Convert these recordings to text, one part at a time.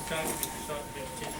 Start repetition.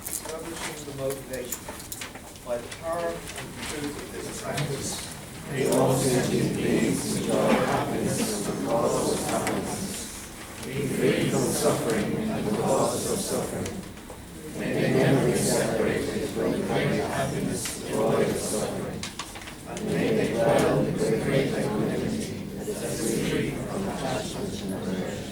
Establishing the motivation by the power and truth of this practice. May all sentient beings enjoy happiness and the cause of happiness. Be free from suffering and the causes of suffering. May they never be separated from the great happiness devoid of suffering. And may they dwell in the great equanimity that is free from attachment and aversion.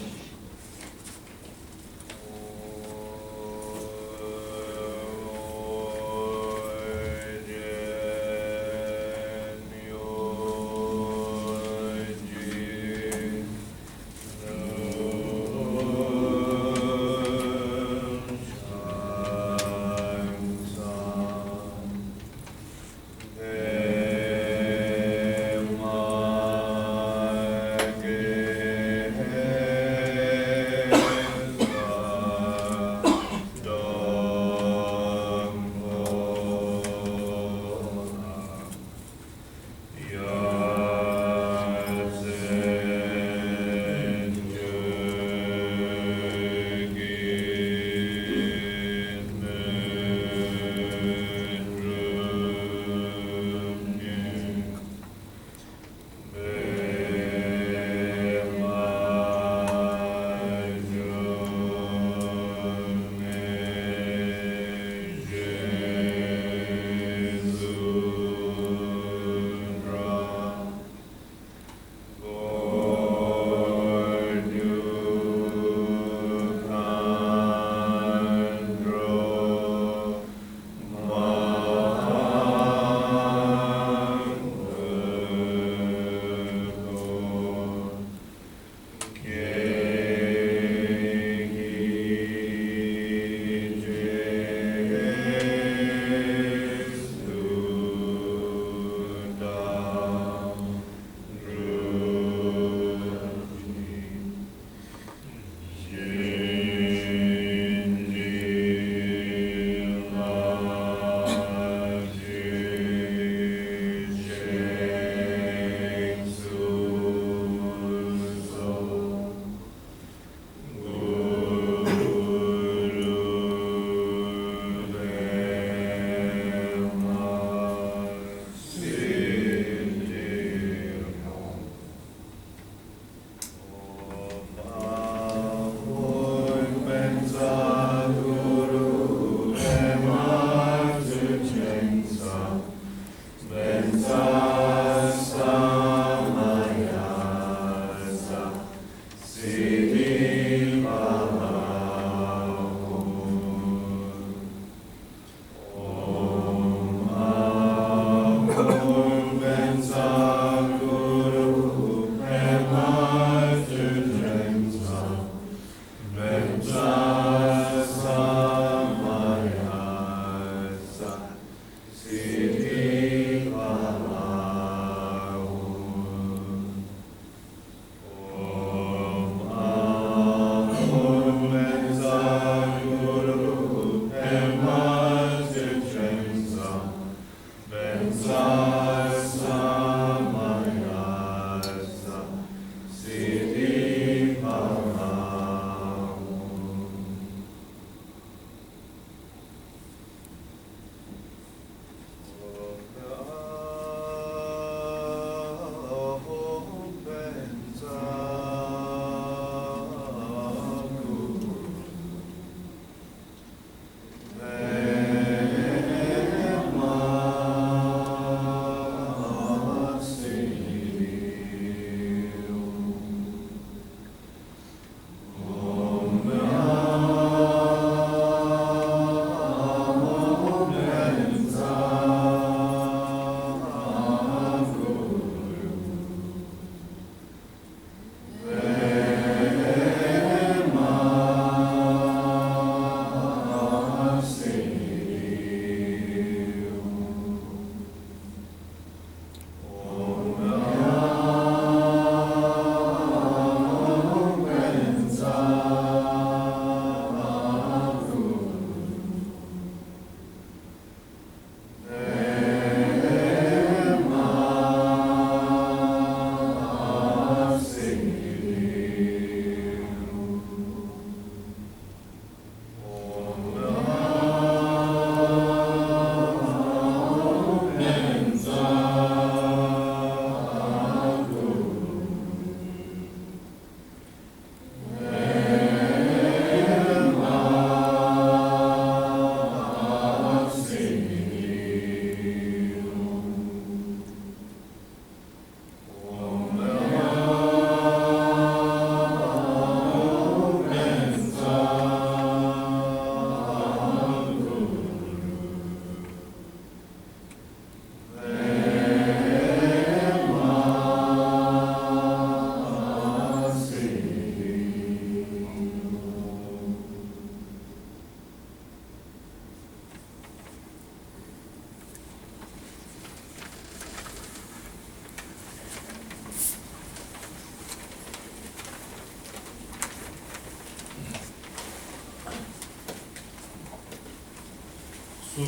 So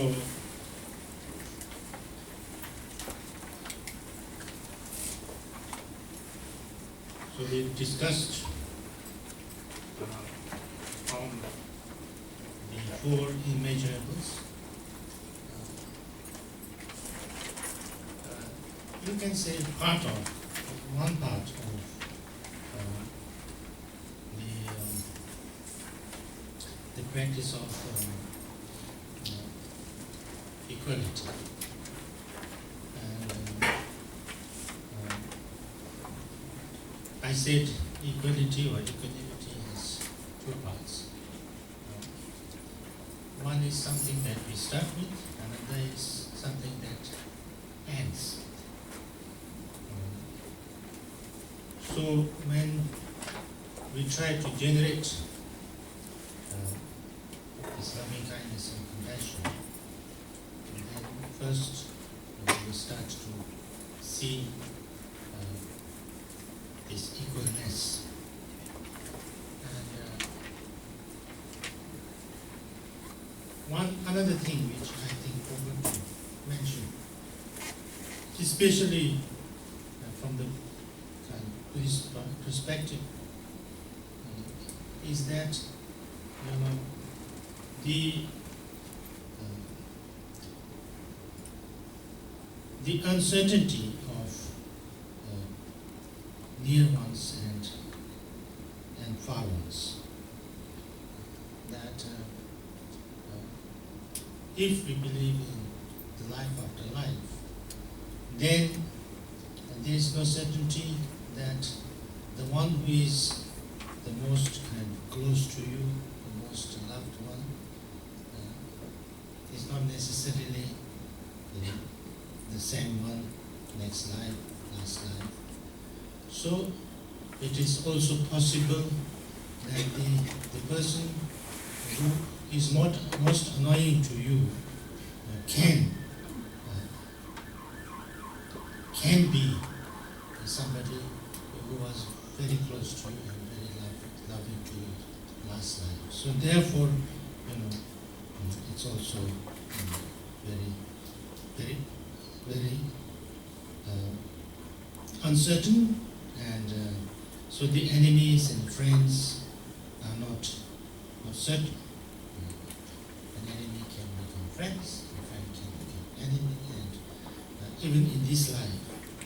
we discussed on the four immeasurables. You can say one part of the practice of equality. And I said equality or equanimity has two parts. One is something that we start with, another is something that ends. So when we try to generate this loving kindness and compassion, then first we start to see this equalness. And another thing which I think I want to mention, especially from the Buddhist perspective, is that the uncertainty of near ones and far ones. That if we believe in the life after life, then there is no certainty that the one who is same one, next life, last life. So it is also possible that the person who is most annoying to you can be somebody who was very close to you and very loving to you last life. So therefore, it's also very uncertain, and so the enemies and friends are not certain. An enemy can become friends, a friend can become enemy, and even in this life.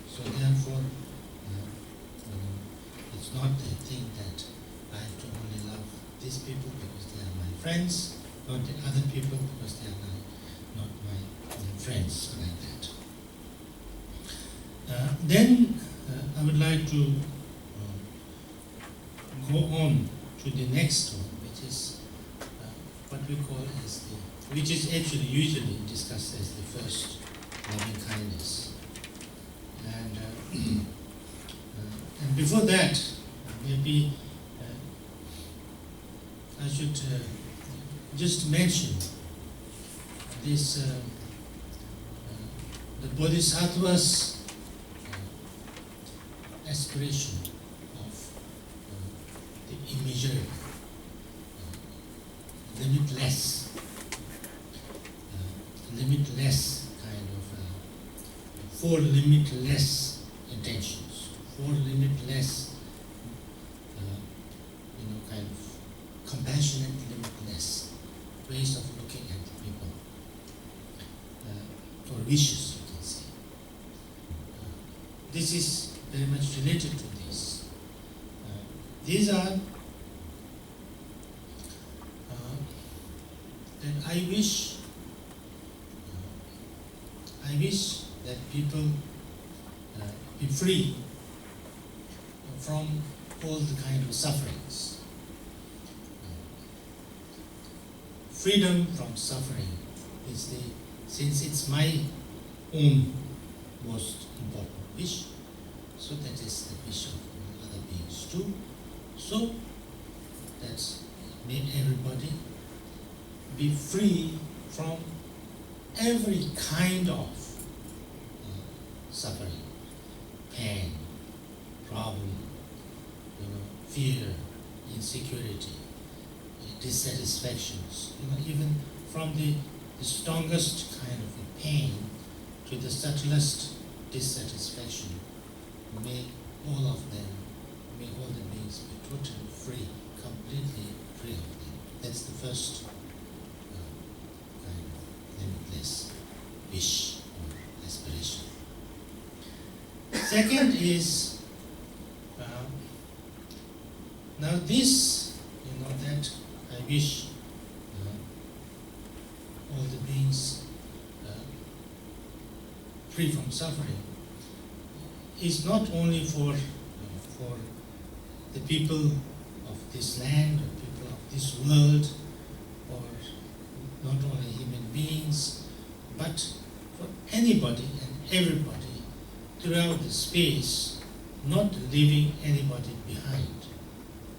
So therefore, it's not the thing that I have to only love these people because they are my friends, not the other people because they are not my friends, like that. Then I would like to go on to the next one, which is what we call as which is actually usually discussed as the first, loving kindness. And before that, maybe I should just mention this the Bodhisattva's aspiration of the immeasurable, limitless kind of four limitless intentions, four limitless kind of compassionate, limitless ways of looking at people, or wishes, you can say. This is very much related to this. These are that I wish that people be free from all the kind of sufferings. Freedom from suffering is since it's my own most important wish, so that is the wish of other beings too. So that may everybody be free from every kind of suffering, pain, problem, fear, insecurity, dissatisfactions, even from the strongest kind of pain to the subtlest dissatisfaction. May all of them, may all the beings be totally free, completely free of them. That's the first kind of limitless wish or aspiration. Second is, now this, that I wish all the beings free from suffering is not only for the people of this land or people of this world, or not only human beings, but for anybody and everybody throughout the space, not leaving anybody behind.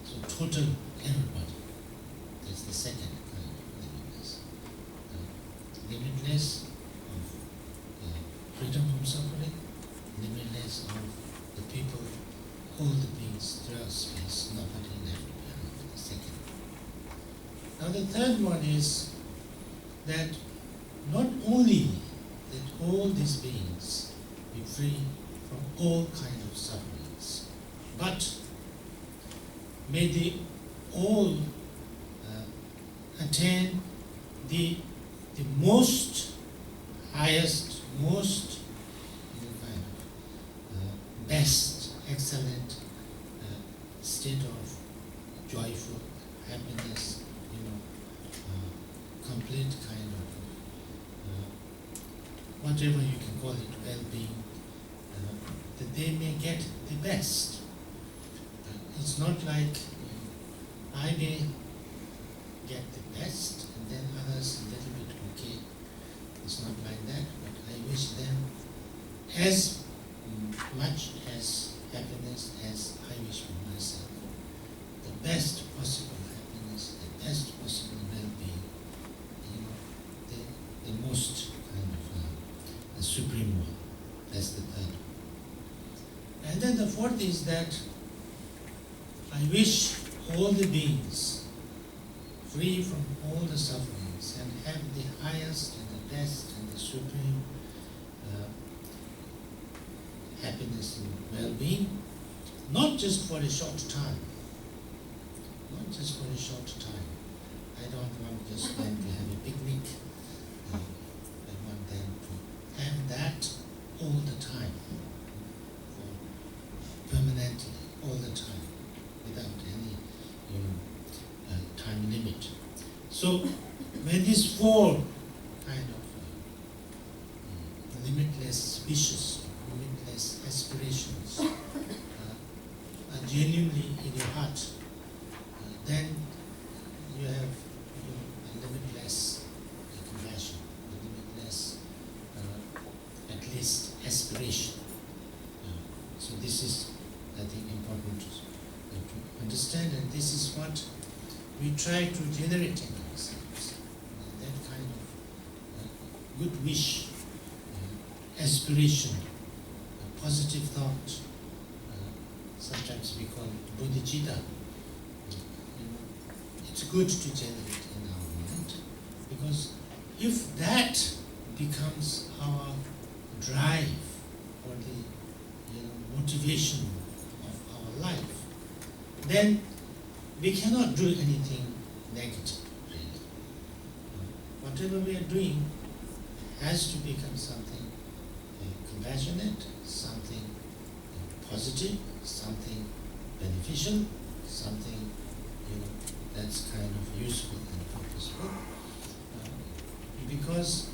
So total everybody. That's the second kind of limitless. Limitless of freedom from suffering, limitless of the people, all the beings throughout space, nobody left behind. The second. Now the third one is that not only that all these beings be free from all kinds of sufferings, but may they all attain the most highest, most best, excellent state of joyful happiness, complete kind of whatever you can call it, well-being, that they may get the best. It's not like I may get the best and then others a little bit okay. It's not like that, but I wish them as much as happiness as I wish for myself. The best possible happiness, the best possible well-being, the most kind of the supreme one. That's the third. And then the fourth is that I wish all the beings free from all the sufferings and have the highest and the best and the supreme happiness and well-being, not just for a short time. Not just for a short time. I don't want just them to have a picnic. I want them to have that all the time, permanently, all the time, without any time limit. So when these four kind of limitless wishes, limitless aspirations are genuinely in your heart, then you have a limitless compassion, a limitless, at least, aspiration. So this is, I think, important to understand, and this is what we try to generate in ourselves. That kind of good wish, aspiration, positive thought. Sometimes we call it bodhicitta. It's good to generate in our mind, because if that becomes our drive or the motivation of our life, then we cannot do anything negative, really. Whatever we are doing has to become something compassionate, something positive, something beneficial, something that's kind of useful and purposeful. Because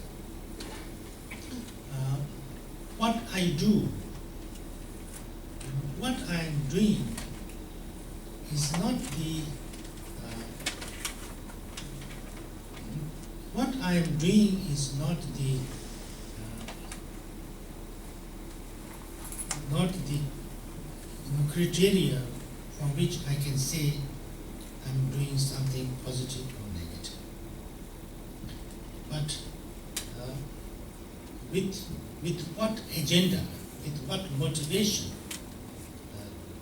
what I do, what I'm doing is not the what I am doing is not the criteria from which I can say I'm doing something positive or negative. But with what agenda, with what motivation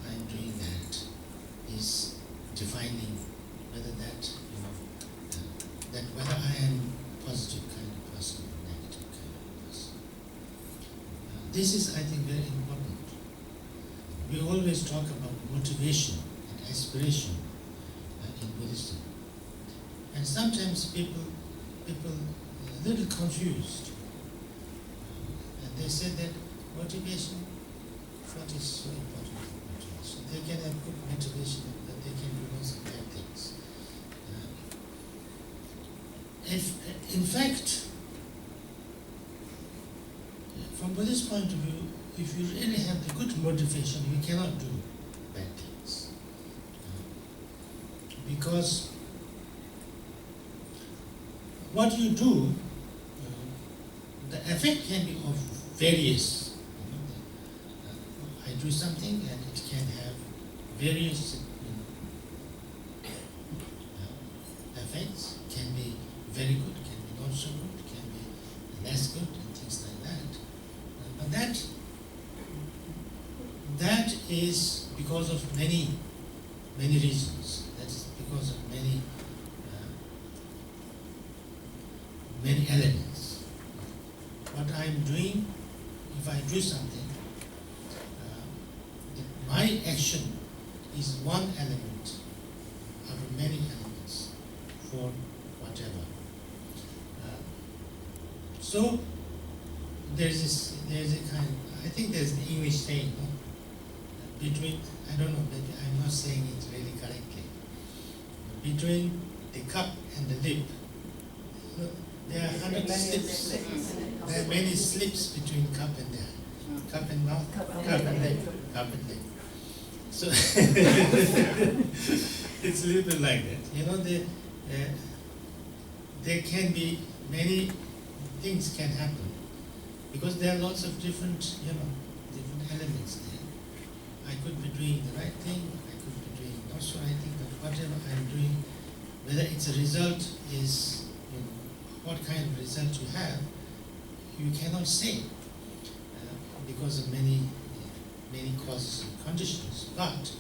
I'm doing that is defining whether that whether I am positive kind of person or negative kind of person. This is, I think, very important. We always talk about motivation and aspiration in Buddhism, and sometimes people a little confused, and they say that motivation, what is so important for motivation? They can have good motivation, but they can do lots of bad things. In fact, from Buddhist point of view, if you really have the good motivation, you cannot do bad things. Because what you do, the effect can be of various. I do something and it can have various effects, can be very good, can be not so good, can be less good, and things like that. But that is because of many reasons. That is because of many elements. What I am doing, if I do something, my action is one element out of many elements for whatever. So there's a kind of, I think there's an English saying, between, I don't know, maybe I'm not saying it really correctly, between the cup and the lip, there are 100 slips. There are many slips between cup and the cup and mouth, cup and lip, cup and lip. So it's a little bit like that. There can be many things can happen because there are lots of different, different elements there. I could be doing the right thing, I could be doing not so right thing, but whatever I'm doing, whether its a result is, what kind of result you have, you cannot say because of many causes and conditions. But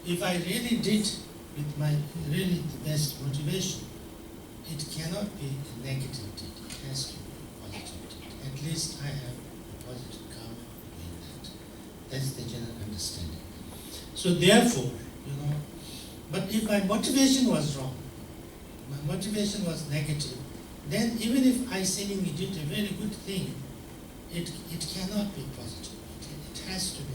if I really did with my really the best motivation, it cannot be a negative deed. It has to be a positive deed. At least I have a positive karma doing that. That's the general understanding. So therefore, but if my motivation was wrong, my motivation was negative, then even if I seemingly did a very good thing, it cannot be positive. It has to be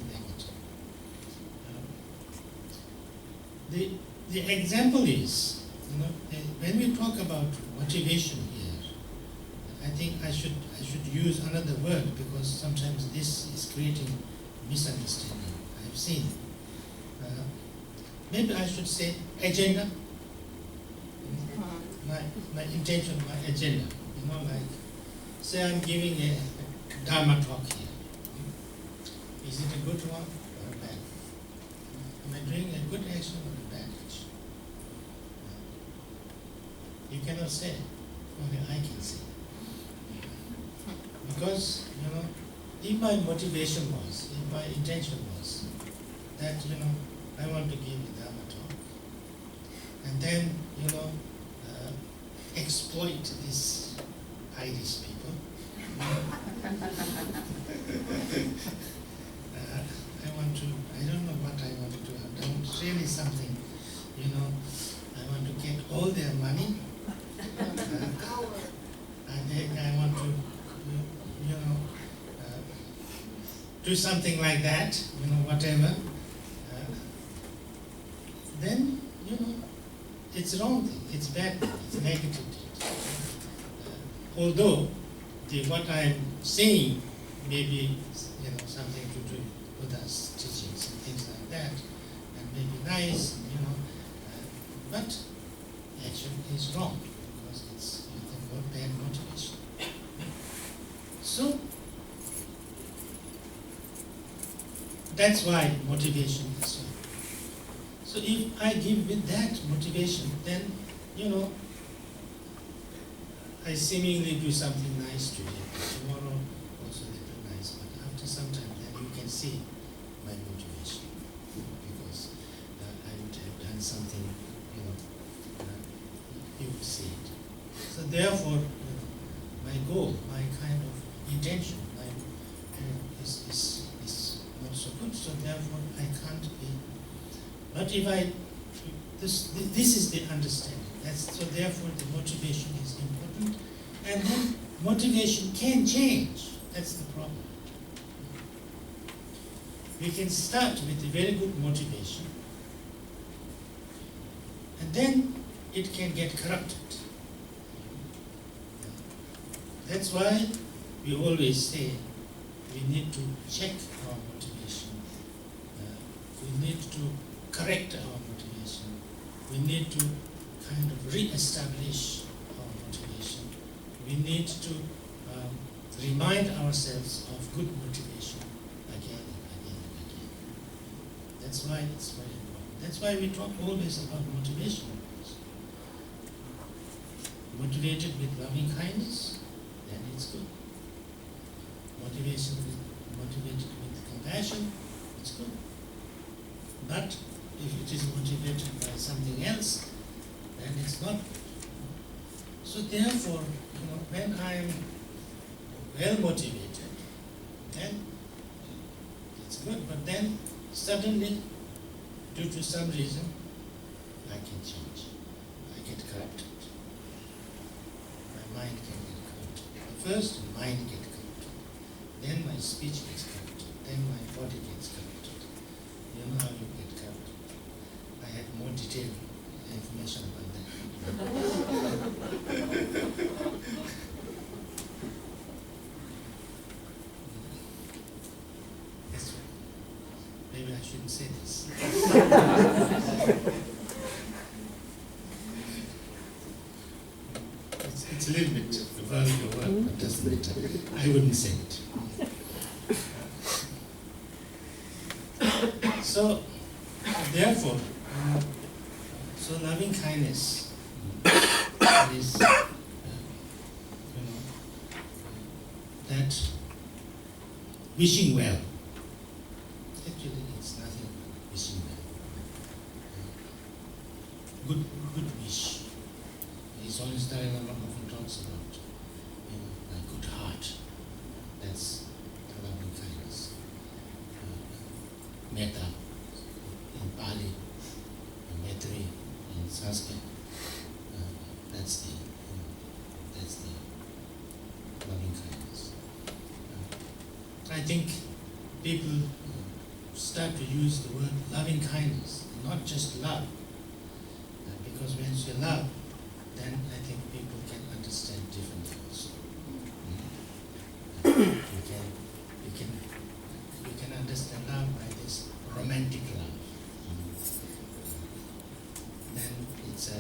negative. The example is, when we talk about motivation here, I think I should use another word because sometimes this is creating misunderstanding. I've seen. Maybe I should say agenda. My intention, my agenda. Like say I'm giving a Dharma talk here. Is it a good one or a bad? Am I doing a good action or a bad action? You cannot say, only I can say. Because, if my motivation was, if my intention was that, I want to give a Dharma talk, and then, exploit these Irish people, I don't know what I want to do. I've done really something, I want to get all their money. I want to, do something like that, whatever. Then, it's wrong thing, it's bad thing, it's negative thing. Although what I'm saying may be, something to do with us teachings and things like that, and may be nice, but action is wrong because it's bad motivation. So that's why motivation is so. So if I give with that motivation, then I seemingly do something nice today. Tomorrow also a little nice, but after some time then you can see my motivation because I would have done something, you would see it. So therefore, my goal, my kind of intention, is not so good. So therefore, I can't be. But if this is the understanding. So therefore, the motivation is important, and then motivation can change. That's the problem. We can start with a very good motivation, and then it can get corrupted. That's why we always say we need to check our motivation. We need to correct our motivation. We need to kind of re-establish our motivation. We need to remind ourselves of good motivation again and again and again. That's why it's very important. That's why we talk always about motivation. Motivated with loving kindness, then it's good. Motivated with compassion, it's good. But if it is motivated by something else, then it's not good. So therefore, when I am well motivated, then it's good. But then suddenly, due to some reason, I can change. I get corrupted. My mind can get corrupted. First, mind gets corrupted. Then my speech gets corrupted. Then my body gets corrupted. You know how you get corrupted. I have more detailed information about that. That's right. Maybe I shouldn't say this. It's a little bit vulgar word, but doesn't matter. I wouldn't say it. So, therefore, so loving kindness is, that wishing well. Actually, it's nothing but wishing well. Good wish. It's always Dalai Lama often talks about, a good heart. That's loving kindness. Metta in Pali, Maitri in Sanskrit. That's the loving kindness. I think people start to use the word loving kindness, not just love. Because when you love, then I think people can understand differently also. You can understand love by this romantic love. Then it's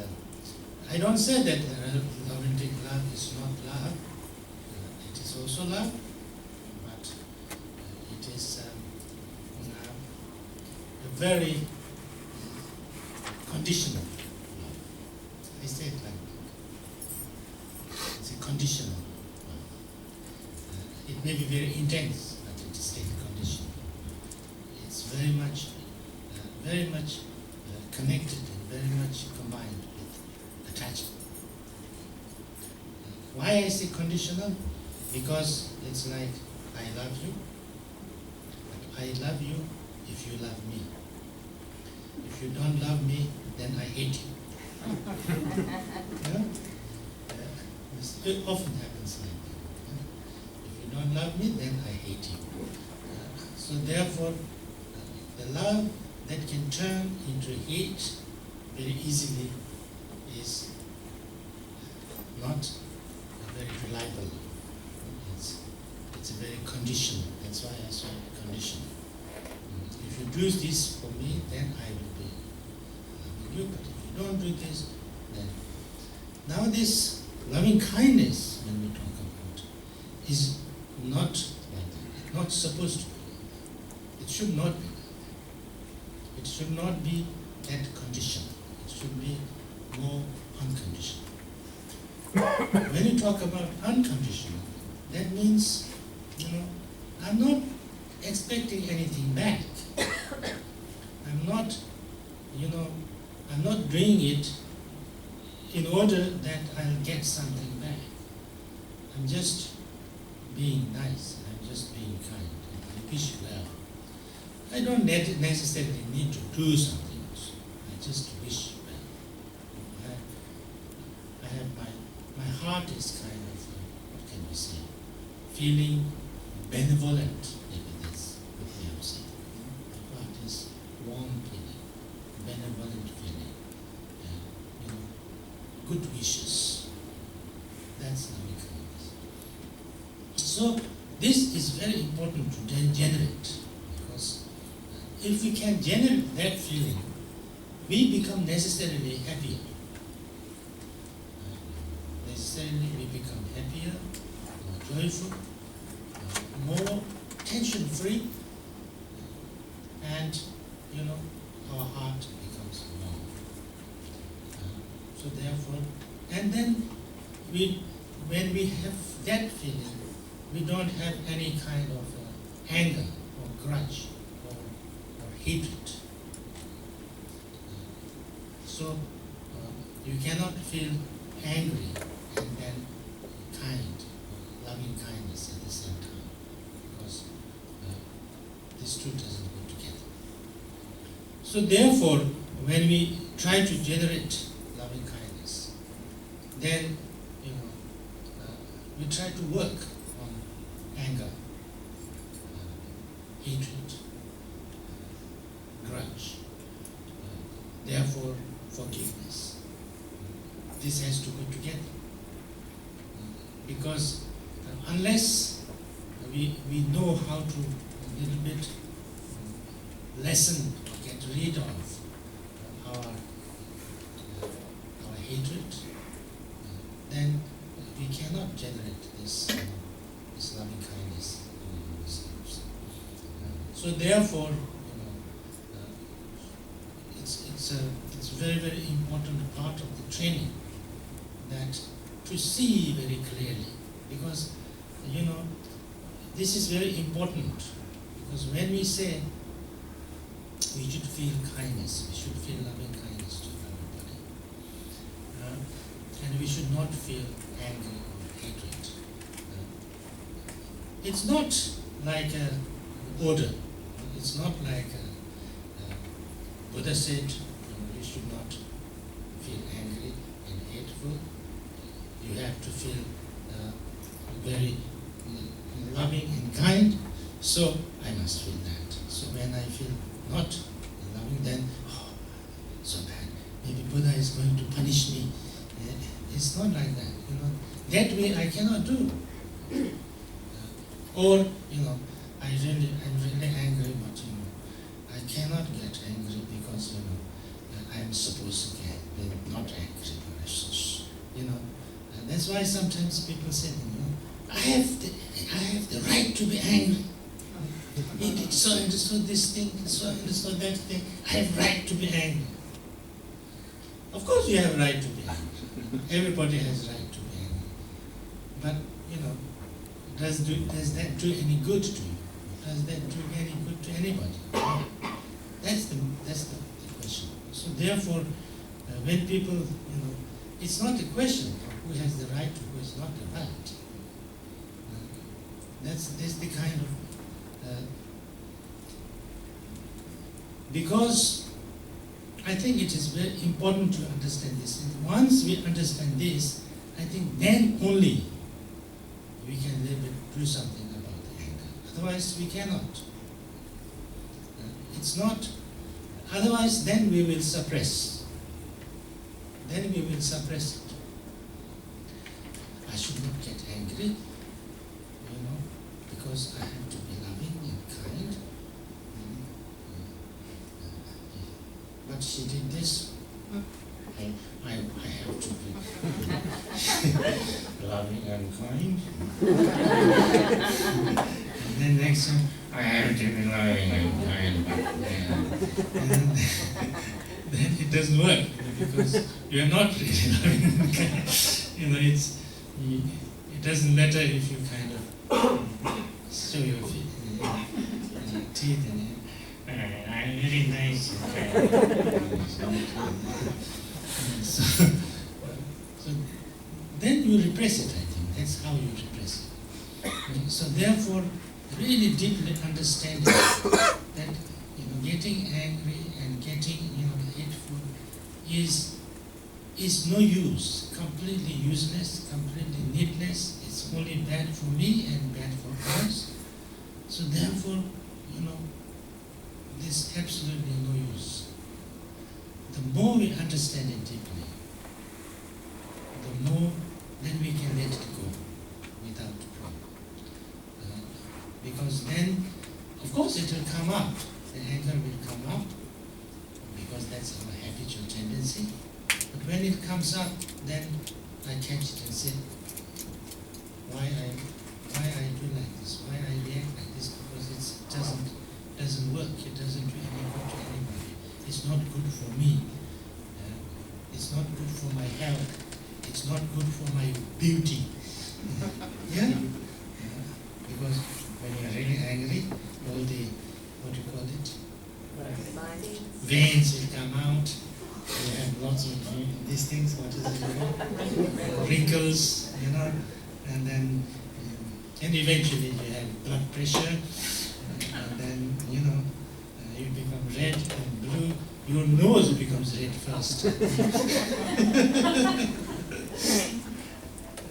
I don't say that romantic love is not love. It is also love, but it is a very conditional love. I say it like that. It's a conditional love. It may be very intense, but it is still conditional. It's very much connected and very much combined with attachment. Why I say conditional? Because it's like, I love you, but I love you if you love me. If you don't love me, then I hate you. It often happens like that. If you don't love me, then I hate you. So therefore, the love that can turn into hate very easily is not a very reliable love. It's a very conditional. That's why I say conditional. If you do this for me, then I will be loving you. But if you don't do this, then now this loving kindness, when we talk about, is not like that. It's not supposed to be like that. It should not be like that. It should not be that conditional. It should be more unconditional. When you talk about unconditional, that means, I'm not expecting anything back. I'm not doing it in order that I'll get something back. I'm just being nice. I'm just being kind. I wish well. I don't necessarily need to do something also. I just wish well. I have my heart is kind of, what can we say, feeling benevolent, maybe that's what we have said. My heart is warm feeling, benevolent feeling, good wishes. That's loving kindness. So this is very important to generate, because if we can generate that feeling, we become necessarily happier. Necessarily we become happier, more joyful, more tension-free, and our heart becomes warm. So therefore, and then when we have that feeling, we don't have any kind of anger or grudge or hatred. So you cannot feel angry and then kind, loving kindness at the same time, because these two doesn't go together. So therefore, when we try to generate loving kindness, then we try to work on anger, hatred, grudge, therefore forgiveness. This has to go together, because unless we know how to a little bit lessen or get rid of our hatred, then we cannot generate this loving kindness in ourselves. So therefore, it's a very, very important part of the training, that to see very clearly, because this is very important, because when we say we should feel kindness, we should feel loving kindness to everybody, and we should not feel anger or hatred. It's not like an order. It's not like Buddha said, you should not feel angry and hateful. You have to feel very loving and kind. So I must feel that. So when I feel not loving, then so bad. Maybe Buddha is going to punish me. It's not like that. That way I cannot do. Or I'm really angry, but I cannot get angry because I'm supposed to get not angry or such. And that's why sometimes people say, I have the right to be angry. He did so understood this thing, so understood that thing. I have right to be angry. Of course you have right to be angry. Everybody has right to be angry. But does that do any good to you? Does that do any good to anybody? No. That's the question. So therefore, when people, it's not a question of who has the right or who has not the right. That's the kind of because I think it is very important to understand this. And once we understand this, I think then only we can do something about the anger. Otherwise, we cannot. It's not. Otherwise, then we will suppress. Then we will suppress it. I should not get angry, because I have to be loving and kind. But she did this. I have to be loving and kind. And then next time, I have to be loving and kind. And then it doesn't work, because you are not really loving and kind. It doesn't matter if you kind of show your teeth and I'm very nice and kind. So then you repress it, I think. That's how you repress it. So therefore, really deeply understanding that getting angry and getting hateful is no use, completely useless, completely needless. It's only bad for me and bad for others. So therefore, there's absolutely no use. The more we understand it deeply, the more then we can let it go without problem. Because then, of course, it will come up. The anger will come up, because that's our habitual tendency. But when it comes up, then I catch it and say, why I do like this, why I react like this, because it doesn't work, it doesn't do any good to anybody. It's not good for me. It's not good for my health. It's not good for my beauty. Yeah? Because when you're really angry, all the, what do you call it? Veins will come out. You have lots of these things, what is it? Wrinkles, and then, and eventually you have blood pressure, and then, you become red and blue. Your nose becomes red first.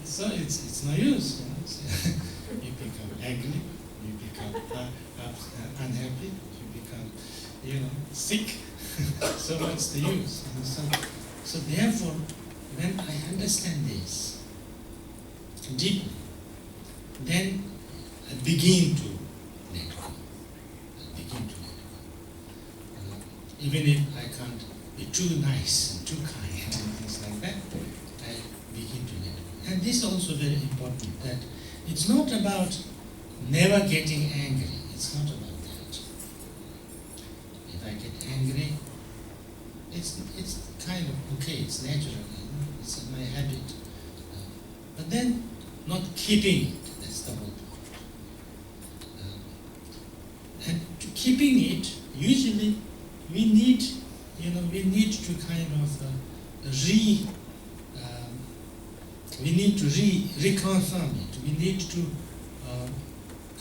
So it's no use. You become angry, you become unhappy, you become, sick. So what's the use? So therefore, when I understand this deeply, then I begin to let go. Even if I can't be too nice and too kind and things like that, I begin to let go. And this is also very important, that it's not about never getting angry. It's not about that. If I get angry, it's kind of okay, it's natural, it's my habit. But then not keeping it, that's the whole point. And to keeping it, usually we need to kind of reconfirm it. We need to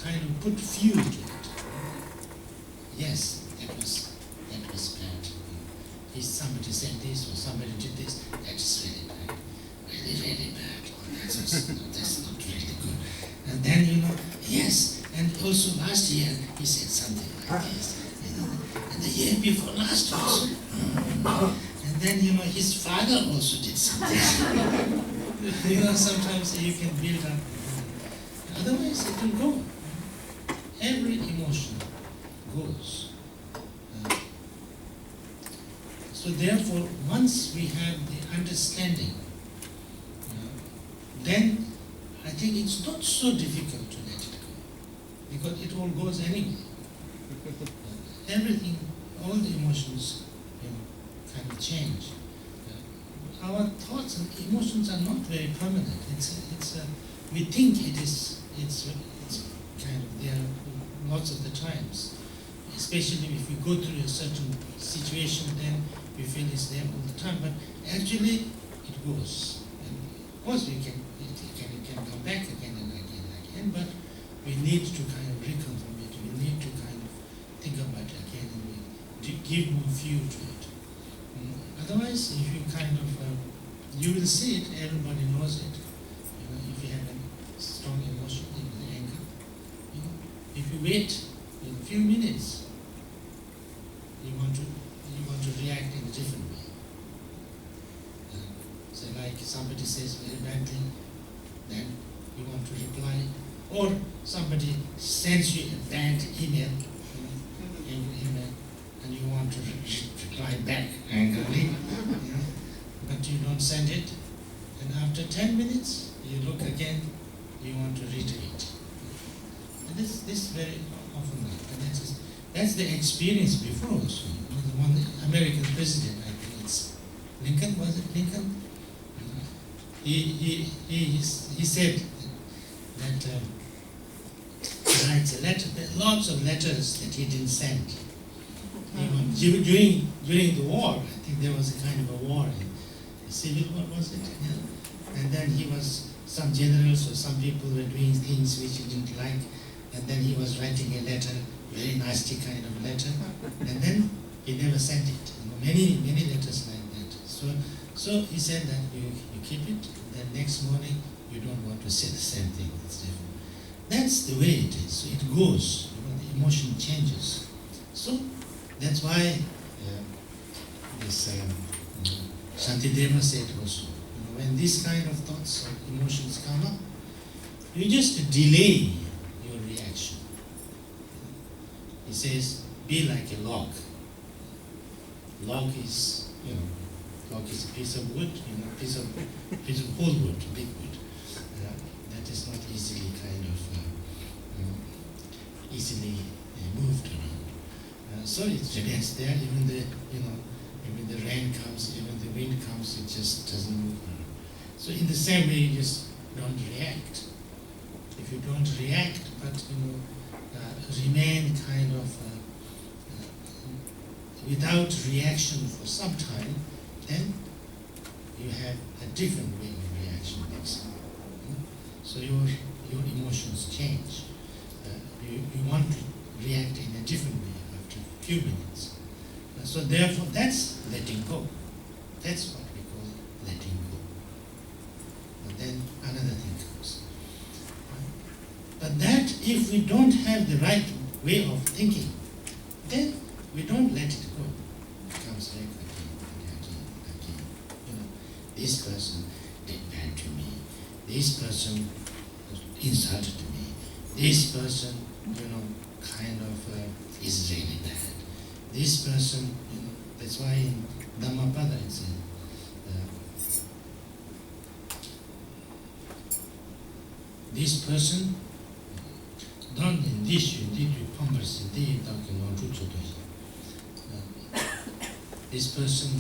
kind of put fuel to it. Yes, that was bad. If somebody said this or somebody did this, that's really bad. Really bad. Oh, that's not really good. And then, yes, and also last year he said something like this. And the year before last also. And then, his father also did something. Sometimes you can build up. Otherwise, it will go. Every emotion goes. So therefore, once we have the understanding, then I think it's not so difficult to let it go, because it all goes anyway. Everything, all the emotions, kind of change. Our thoughts and emotions are not very permanent. We think it's kind of there lots of the times. Especially if we go through a certain situation, then we feel it's there all the time. But actually, it goes. And of course, it can come back again and again and again. But we need to kind of reconfirm it. We need to kind of think about it again, and we give more fuel to it. Otherwise, if you kind of, you will see it. Everybody knows it. If you have a strong emotion, even anger, if you wait in a few minutes, you want to react in a different way. So like somebody says very bad thing, then you want to reply, or somebody sends you a bad email, and you want to reply back angrily, but you don't send it, and after 10 minutes you look again, you want to retweet. And this very often, and that's the experience before also. The one American president, I think it's Lincoln, was it Lincoln? He said that he writes a letter, there are lots of letters that he didn't send. During the war, I think there was a kind of a war, a civil war, was it? Yeah. And then some generals or some people were doing things which he didn't like, and then he was writing a letter, very nasty kind of letter, and then he never sent it. Many letters like that. So he said that you keep it, then next morning you don't want to say the same thing. It's different. That's the way it is. So it goes. The emotion changes. So that's why this Shantideva said also, when this kind of thoughts or emotions come up, you just delay your reaction. He says, be like a log. Log is a piece of wood, piece of whole wood, big wood. That is not easily kind of easily moved around. So it remains there, even the rain comes, even the wind comes, it just doesn't move around. So in the same way, you just don't react. If you don't react, but remain kind of without reaction for some time, then you have a different way of reaction next time. So your emotions change. You want to react in a different way after a few minutes. So therefore, that's letting go. That's what we call letting go. But then another thing comes. But that, if we don't have the right way of thinking, then we don't let it go. It comes back again and again. This person did bad to me. This person insulted me. This person, kind of is really bad. This person, that's why in Dhammapada it says, this person don't this this person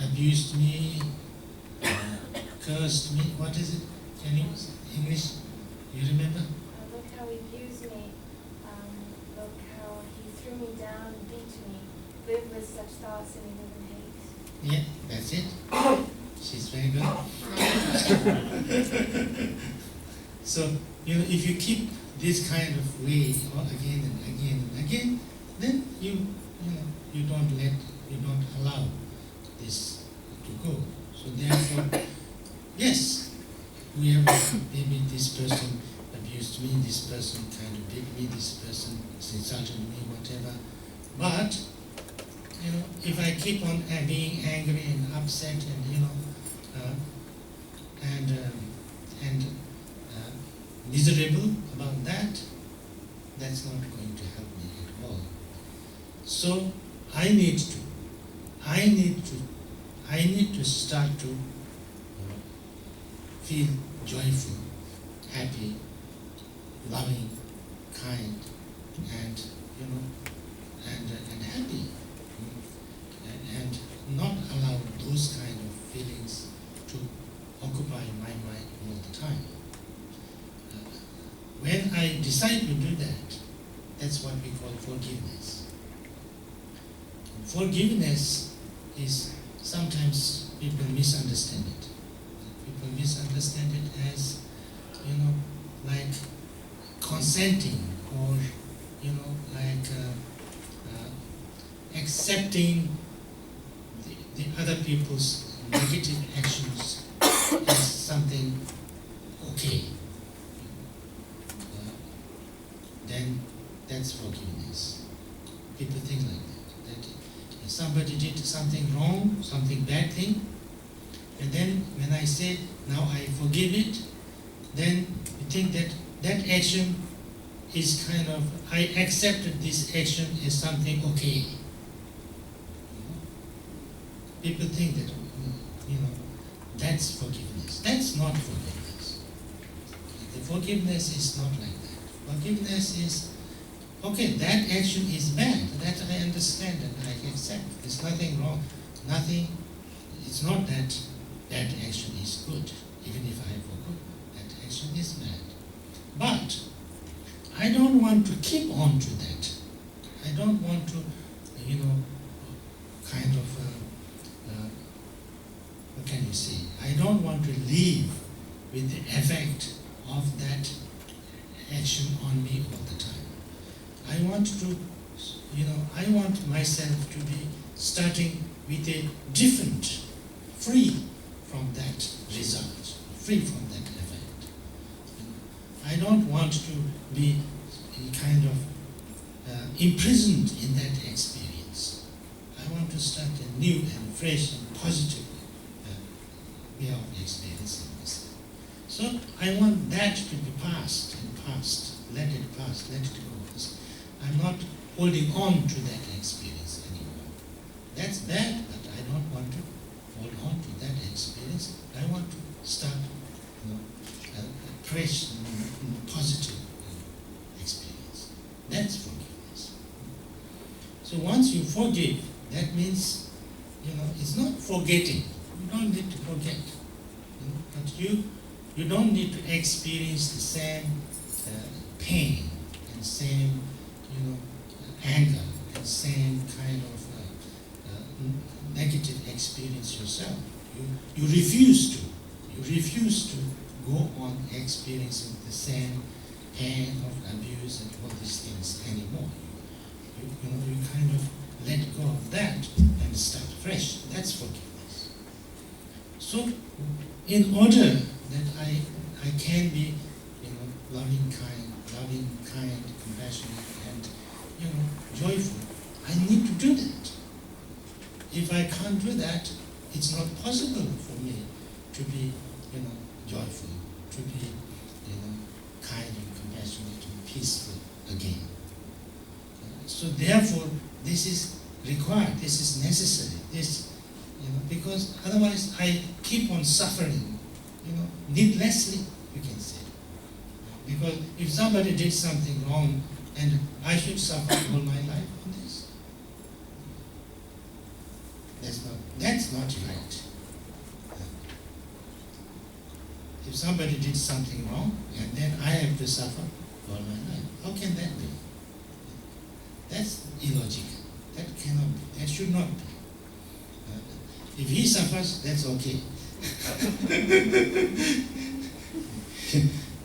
abused me, cursed me. What is it? Can you English? You remember? Look how he abused me. Look how he threw me down, beat me. Live with such thoughts and he live in hate. Yeah, that's it. She's very good. So, if you keep this kind of way again and again and again, then you don't allow this to go. So therefore, yes, we have maybe this person abused me, this person kind of beat me, this person insulted me, whatever. But if I keep on being angry and upset and miserable about that, that's not going to help me at all. So I need to start to feel joyful, happy, loving, kind, and happy, and not allow those kind of feelings to occupy my mind all the time. When I decide to do that, that's what we call forgiveness. Forgiveness is sometimes people misunderstand it. People misunderstand it as, like consenting or, like accepting the other people's negative actions as something okay. Then that's forgiveness. People think like that if somebody did something wrong, something bad thing, and then when I say, now I forgive it, then you think that that action is kind of, I accepted this action as something okay. People think that, that's forgiveness. That's not forgiveness. The forgiveness is not like that. Forgiveness is, okay, that action is bad, that I understand and I accept. There's nothing wrong, nothing, it's not that that action is good, even if I forgot, that action is bad. But I don't want to keep on to that. I don't want to, kind of, what can you say? I don't want to live with the effect of that action on me all the time. I want to, I want myself to be starting with a different, free from that result, free from that effect. I don't want to be kind of imprisoned in that experience. I want to start a new and fresh and positive way of experiencing this. So I want that to be past and past. Let it pass, let it go. I'm not holding on to that experience anymore. That's bad, but I don't want to hold on to that experience. I want to start a fresh, positive experience. That's forgiveness. So once you forgive, that means, it's not forgetting. You don't need to forget. But you don't need to experience the same pain and same, anger and same kind of negative experience yourself. You refuse to. You refuse to go on experiencing the same pain of abuse and all these things anymore. You kind of let go of that and start fresh. That's forgiveness. So, in order that I can be, loving, kind, compassionate, and joyful, I need to do that. If I can't do that, it's not possible for me to be, joyful, to be, kind and compassionate and peaceful again. So therefore, this is required. This is necessary. This, because otherwise I keep on suffering needlessly, you can say. Because if somebody did something wrong and I should suffer all my life on this, that's not right. If somebody did something wrong and then I have to suffer all my life, how can that be? That's illogical. That cannot be. That should not be. If he suffers, that's okay.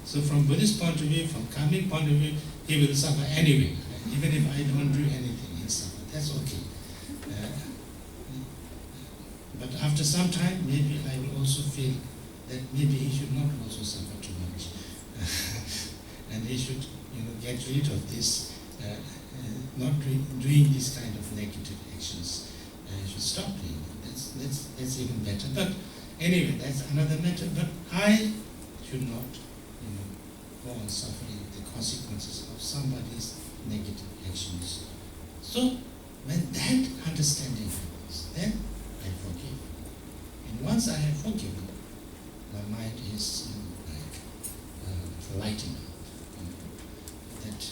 So from Buddhist point of view, from karmic point of view, he will suffer anyway. Even if I don't do anything, he'll suffer. That's okay. But after some time, maybe I will also feel that maybe he should not also suffer too much. And he should get rid of this, not doing this kind of negative actions. He should stop doing it. That's even better. But anyway, that's another matter. But I should not go on suffering the consequences of somebody's negative actions. So when that understanding happens, then I forgive. And once I have forgiven, my mind is lightened up. That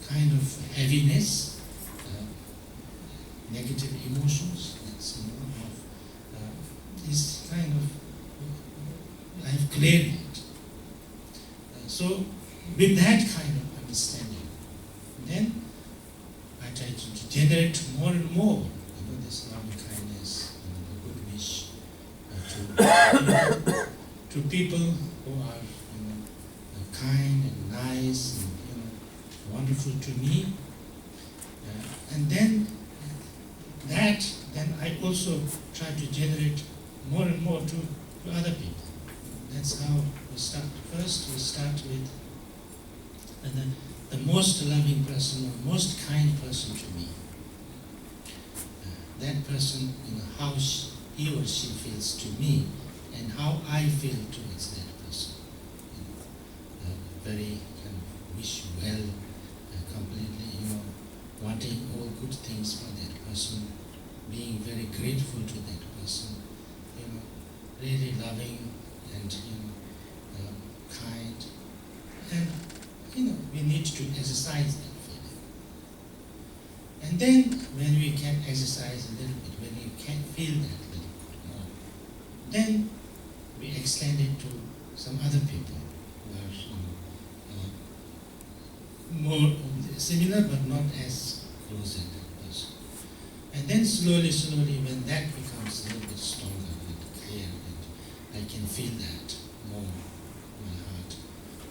kind of heaviness, negative emotions, that's this kind of, I have cleared it. So with that kind of understanding, then I try to generate more and more, this loving kindness, the good wish to people who are kind and nice and wonderful to me, and then I also try to generate more and more to other people. That's how we start. First, we start with the most loving person or most kind person to me. That person, how he or she feels to me, and how I feel towards that person. Very kind of wish well, completely, wanting all good things for that person, being very grateful to that person, really loving and kind, and we need to exercise that feeling. And then when we can exercise a little bit, when we can feel that a little bit more, then we extend it to some other people who are more similar but not as close as that person. And then slowly, when that becomes a little bit stronger and clear, and I can feel that more in my heart,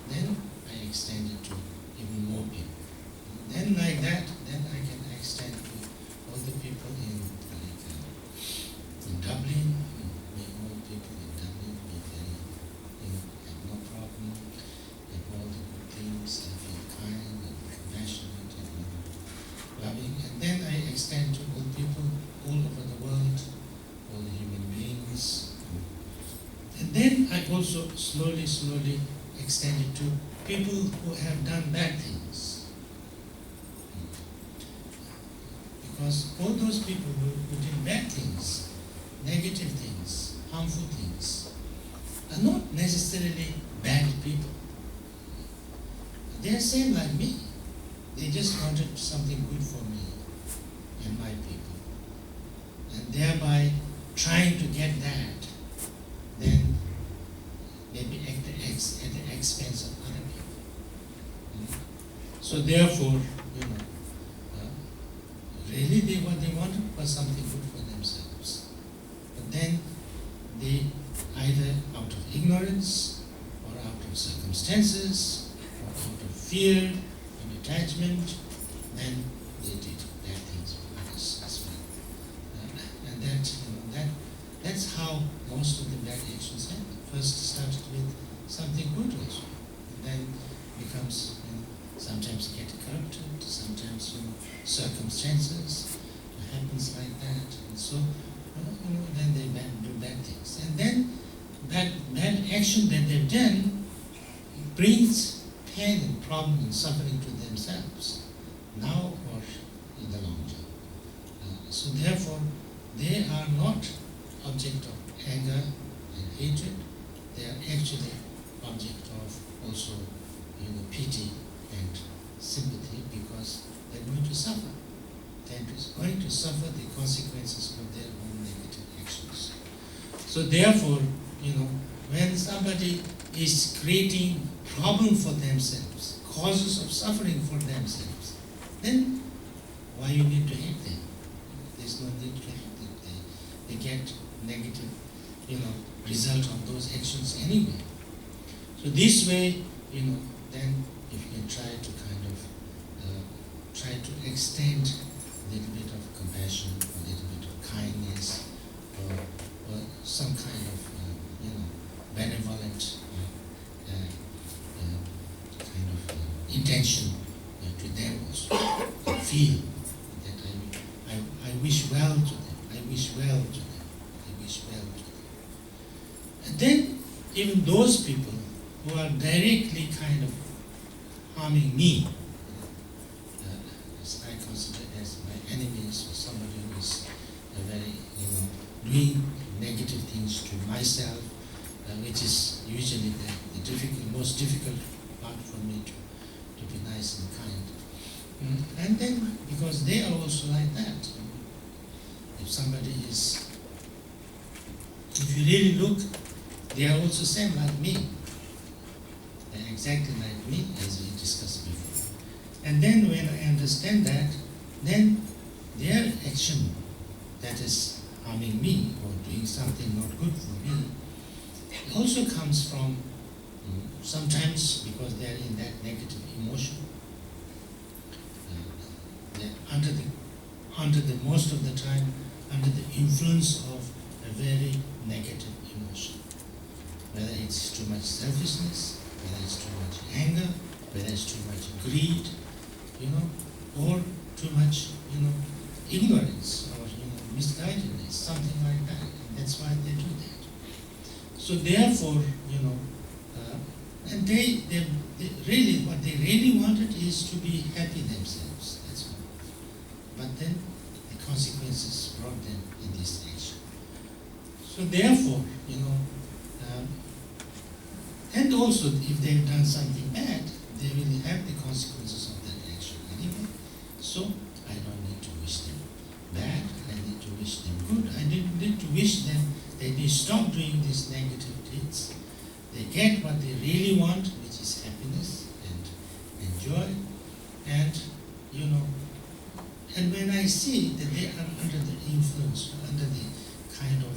then I extend it to even more people. Then like that, then I can extend to all the people in Dublin. May all people in Dublin be very, have no problem, have all the good things, and feel kind and compassionate and loving. And then I extend to all people all over the world, all the human beings. And then I also slowly extend it to people who have done bad things. Because all those people who did bad things, negative things, harmful things, are not necessarily bad people. They are same like me. They just wanted something good for me and my people. And thereby trying to get that, then maybe at the expense of other people. So therefore, really what they wanted was something good for themselves. But then they, either out of ignorance or out of circumstances or out of fear and attachment, then they did bad things for others as well. And that's how most of the bad actions happen. First started with something good also, and then becomes sometimes get corrupted, sometimes circumstances happens like that, and so then they do bad things, and then bad action that they've done brings pain and problem and suffering to themselves, now or in the long term. So therefore, they are not object of anger and hatred, they are actually object of also, pity and sympathy, because they're going to suffer. They're going to suffer the consequences of their own negative actions. So therefore, when somebody is creating problem for themselves, causes of suffering for themselves, then why you need to hate them? There's no need to hate them. They get negative, result of those actions anyway. So this way, then if you can try to try to extend a little bit of compassion, a little bit of kindness, or some kind of, benevolent kind of intention to them also. They feel that I wish well to them. I wish well to them. I wish well to them. And then even those people who are directly kind of harming me, as I consider as my enemies, or somebody who is very, doing negative things to myself, which is usually the most difficult part for me to be nice and kind. And then, because they are also like that. If somebody is, if you really look, they are also same like me. They are exactly like me, as we discussed before. And then when I understand that, then their action that is harming me or doing something not good for me also comes from sometimes because they are in that negative emotion. Under the most of the time, under the influence of a very negative emotion. Whether it's too much selfishness, whether it's too much anger, whether it's too much greed, or too much, ignorance or misguidedness, something like that. And that's why they do that. So therefore, and they really, what they really wanted is to be happy themselves. That's all. But then the consequences brought them in this action. So therefore, and also if they've done something bad, they will have the consequences of that action anyway. So I don't need to wish them bad, I need to wish them good. I need to wish them that they stop doing these negative deeds. They get what they really want, which is happiness and joy. And, and when I see that they are under the influence, under the kind of,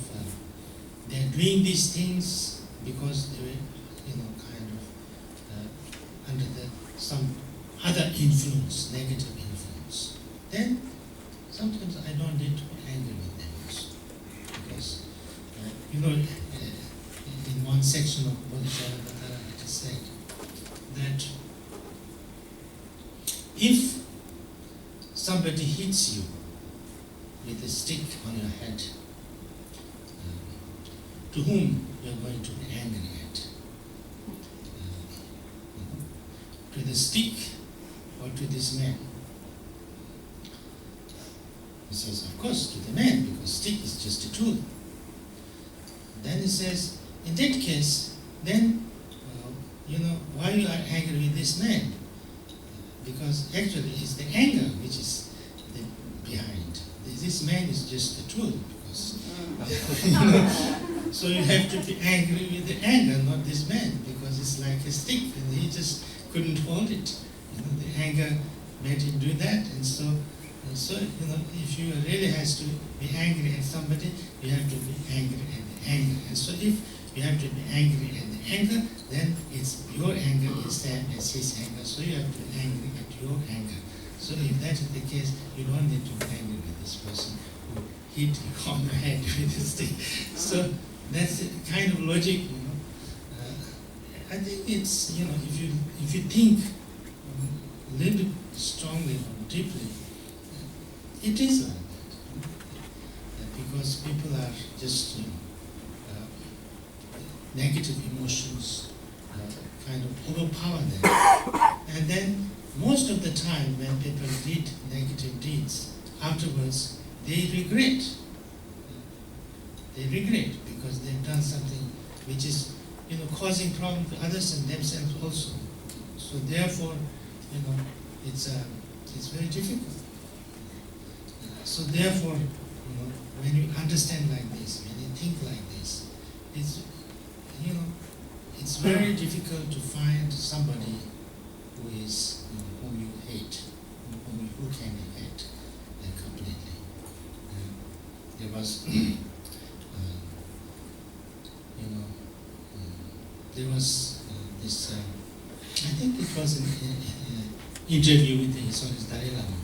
they are doing these things because they were, under some other influence, negative influence, then sometimes I don't need to be angry with them also. Because, in one section of Bodhisattva, it is said that if somebody hits you with a stick on your head, to whom you are going to be angry at? To the stick or to this man? He says, of course, to the man, because stick is just a tool. Then he says, in that case, then, why you are angry with this man? Because actually it's the anger which is behind. This man is just a tool. Because, so you have to be angry with the anger, not this man, because it's like a stick and he just couldn't hold it. The anger made him do that, and so if you really has to be angry at somebody, you have to be angry at the anger. And so if you have to be angry at the anger, then it's your anger is same as his anger. So you have to be angry at your anger. So if that is the case, you don't need to be angry with this person who hit you on the head with a stick. So that's the kind of logic, I think it's, if you think a little bit strongly or deeply, it is like that. Because people are just, negative emotions kind of overpower them. And then most of the time when people did negative deeds, afterwards they regret. They regret because they've done something which is, causing problem to others and themselves also. So therefore, it's very difficult. So therefore, when you understand like this, when you think like this, it's very difficult to find somebody whom you hate, who can you hate completely. There was, there was this. I think it was an interview with the His Dalai Lama.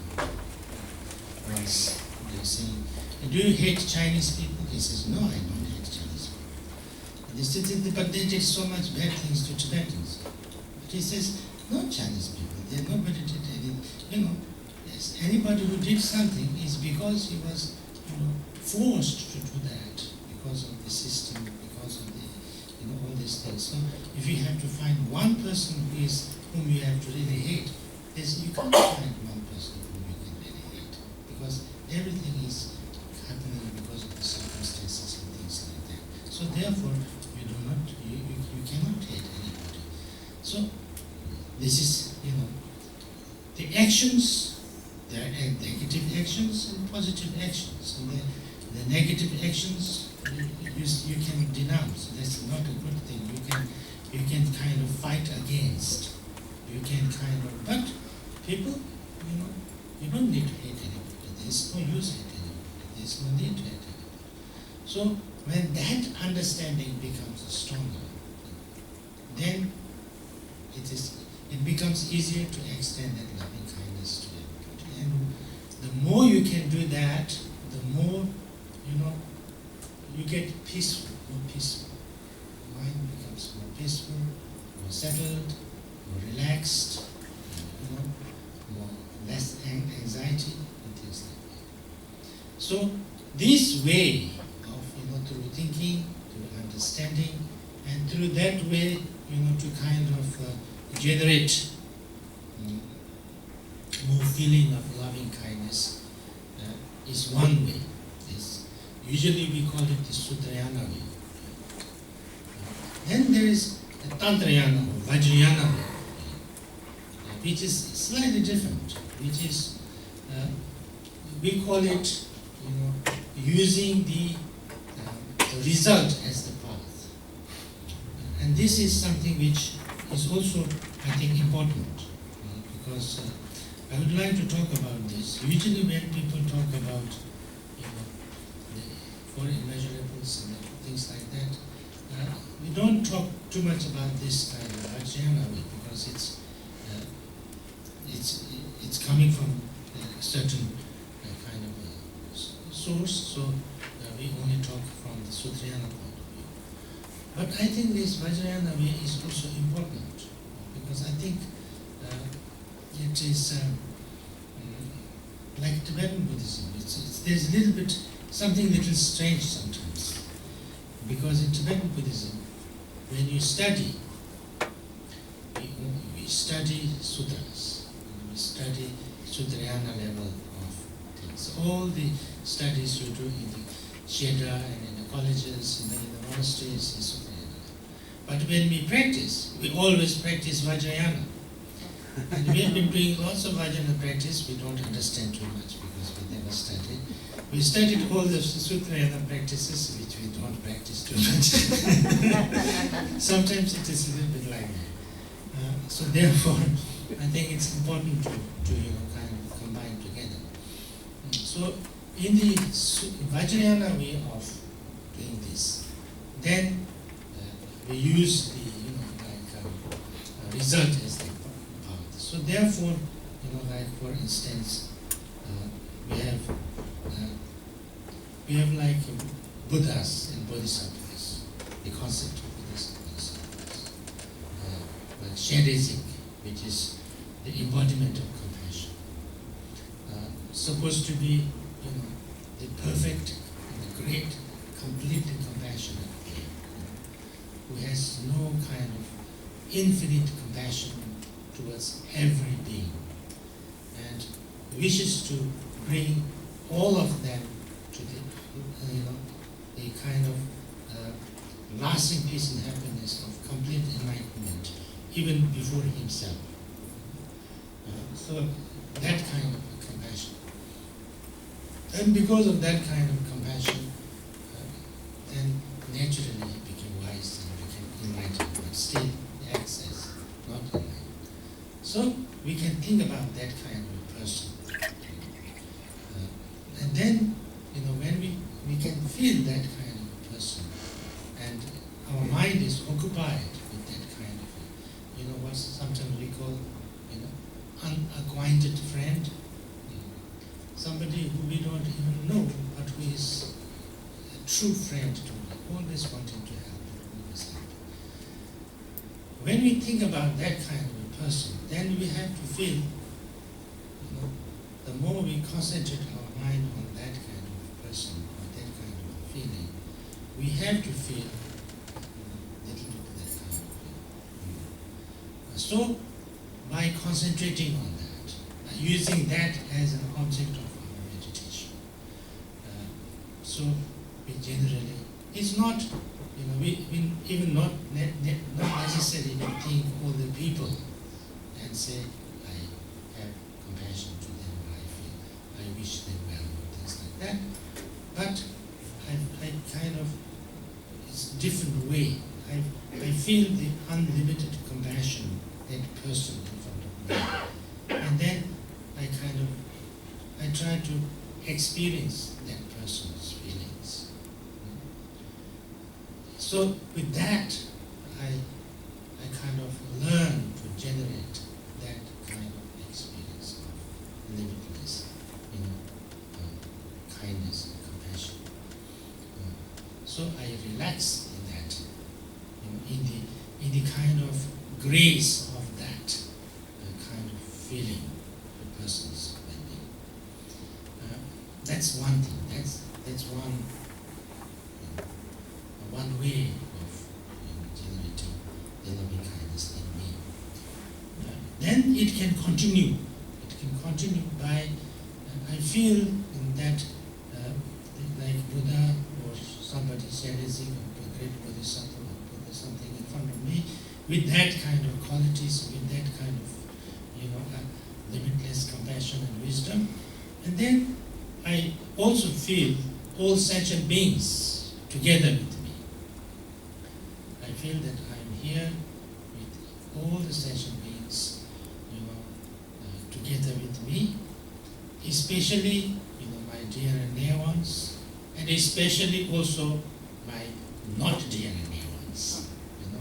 Once they were saying, "Do you hate Chinese people?" He says, "No, I don't hate Chinese people." And they said, "But they did so much bad things to Tibetans." But he says, "No Chinese people. Nobody did anything. Yes, anybody who did something is because he was, forced to do that because of the system, because of the, all these things. So if you have to find one person whom you have to really hate, you can't find one person whom you can really hate, because everything is happening because of the circumstances and things like that. So therefore, you cannot hate anybody. So this is, the actions, there are negative actions and positive actions. And the negative actions you can denounce. That's not a good thing. You can kind of fight against. You can but people, you don't need to hate anybody. There's no use hating anybody. There's no need to hate anybody. So when that understanding becomes stronger, then it becomes easier to extend that loving kindness to everybody. And the more you can do that, the more, you get peaceful, more peaceful. Mind becomes more peaceful, more settled, more relaxed, more less anxiety and things like that. So this way of, through thinking, through understanding, and through that way, to kind of generate more feeling of loving kindness is one way. Usually we call it the Sutrayana way. Then there is the Tantrayana or Vajrayana way, which is slightly different, which is, we call it, using the result as the path. And this is something which is also, I think, important, because I would like to talk about this. Usually when people talk about, the 4 immeasurables and things like that, we don't talk too much about this kind of Vajrayana way, because it's coming from a certain kind of source, so we only talk from the Sutrayana point of view. But I think this Vajrayana way is also important, because I think it is like Tibetan Buddhism. There's a little bit, something little strange sometimes. Because in Tibetan Buddhism, when you study, we study sutras, we study Sutrayana level of things. All the studies you do in the Shedra and in the colleges, in the monasteries, is Sutrayana. But when we practice, we always practice Vajrayana. And we have been doing lots of Vajrayana practice. We don't understand too much because we never studied. We studied all the Sutrayana practices, which we don't practice too much. Sometimes it is a little bit like that. So therefore, I think it's important to kind of combine together. So in the Vajrayana way of doing this, then we use the result as the path. So therefore, like for instance, we have like Buddhas and Bodhisattvas, the concept of Buddhas and Bodhisattvas. Like Shedzik, which is the embodiment of compassion, supposed to be, the perfect and the great, completely compassionate being, who has no kind of infinite compassion towards every being, and wishes to bring all of them to the kind of lasting peace and happiness kindness of complete enlightenment, even before himself. So that kind of compassion. And because of that kind of compassion, then naturally he became wise and became enlightened, but still acts as not enlightened. So we can think about that kind of a person. And then, when we can feel that kind of a person, and our mind is occupied with that kind of, what sometimes we call, unacquainted friend, somebody who we don't even know, but who is a true friend to me, always wanting to help, always help. When we think about that kind of a person, then we have to feel, the more we concentrate our mind on that kind of person or that kind of feeling, we have to feel a little bit of that kind of feeling. So, by concentrating on that, using that as an object of our meditation, so we generally, it's not, we even not necessarily think all the people and say, I have compassion to them, I wish them well, or things like that. But I kind of, it's a different way. I feel the unlimited compassion that person in front of me. And then I try to experience that person's feelings. So with that, I kind of learn to generate that kind of experience of limitless, kindness and compassion. So I relax in that, in the kind of grace of that kind of feeling the person's well-being. That's one thing. That's one way of generating the loving kindness in me. Then it can continue. It can continue by I feel that like Buddha or somebody Shailajit or a great Bodhisattva or Buddha something in front of me with that kind of qualities, with that kind of limitless compassion and wisdom. And then I also feel all sentient beings together with me. I feel that I'm here with all the sentient beings, together with me, especially, my dear and near ones, and especially also my not dear and near ones,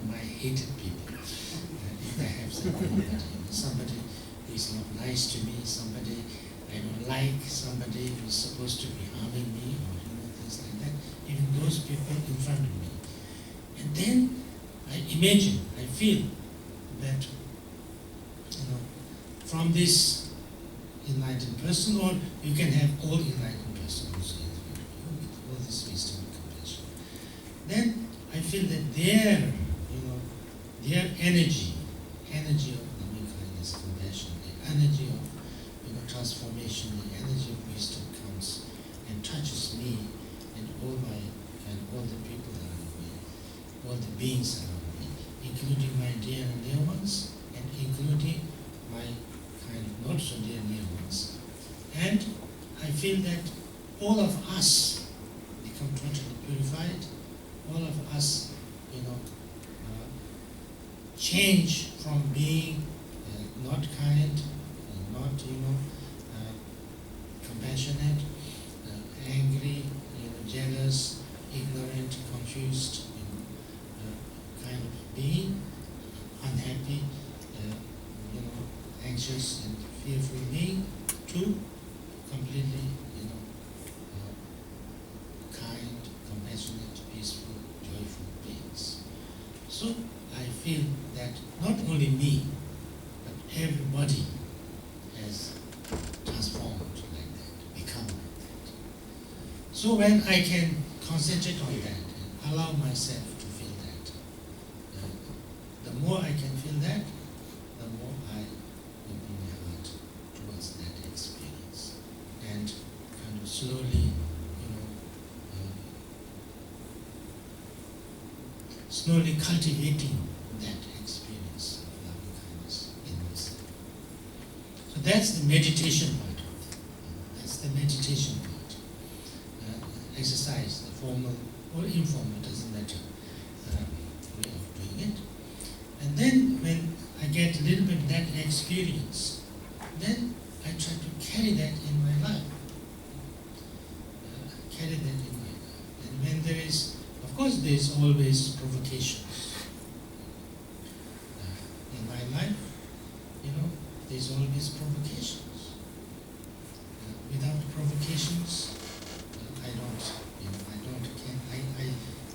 my hated people. If I have somebody who is not nice to me, somebody I don't like, somebody who is supposed to be harming me, or things like that, even those people in front of me. And then I imagine, I feel that, from this enlightened person, or you can have all enlightened person also in front of you with all this wisdom and compassion. Then I feel that their energy of loving kindness, compassion, the energy of transformation, the energy of wisdom comes and touches me and all the people around me, all the beings around me, including my dear and near ones, and including my kind of not so dear near ones. And I feel that all of us become totally purified, all of us, change from being not kind, not, compassionate, angry, jealous, ignorant, confused, kind of being, unhappy, anxious and fearful being, to completely, kind, compassionate, peaceful, joyful beings. So I feel that not only me, but everybody has transformed like that, become like that. So when I can concentrate on that and allow myself to feel that, the more I can feel that, the more I open my heart towards that experience. And kind of slowly, slowly cultivating that experience of loving kindness in myself. So that's the meditation part of it. That's the meditation part. Exercise, the formal or informal, doesn't matter, way of doing it. And then when I get a little bit of that experience, then I try to carry that in my life. Carry that in my life. And when there is, of course, there is always provocations. In my life, there's always provocations. Without provocations,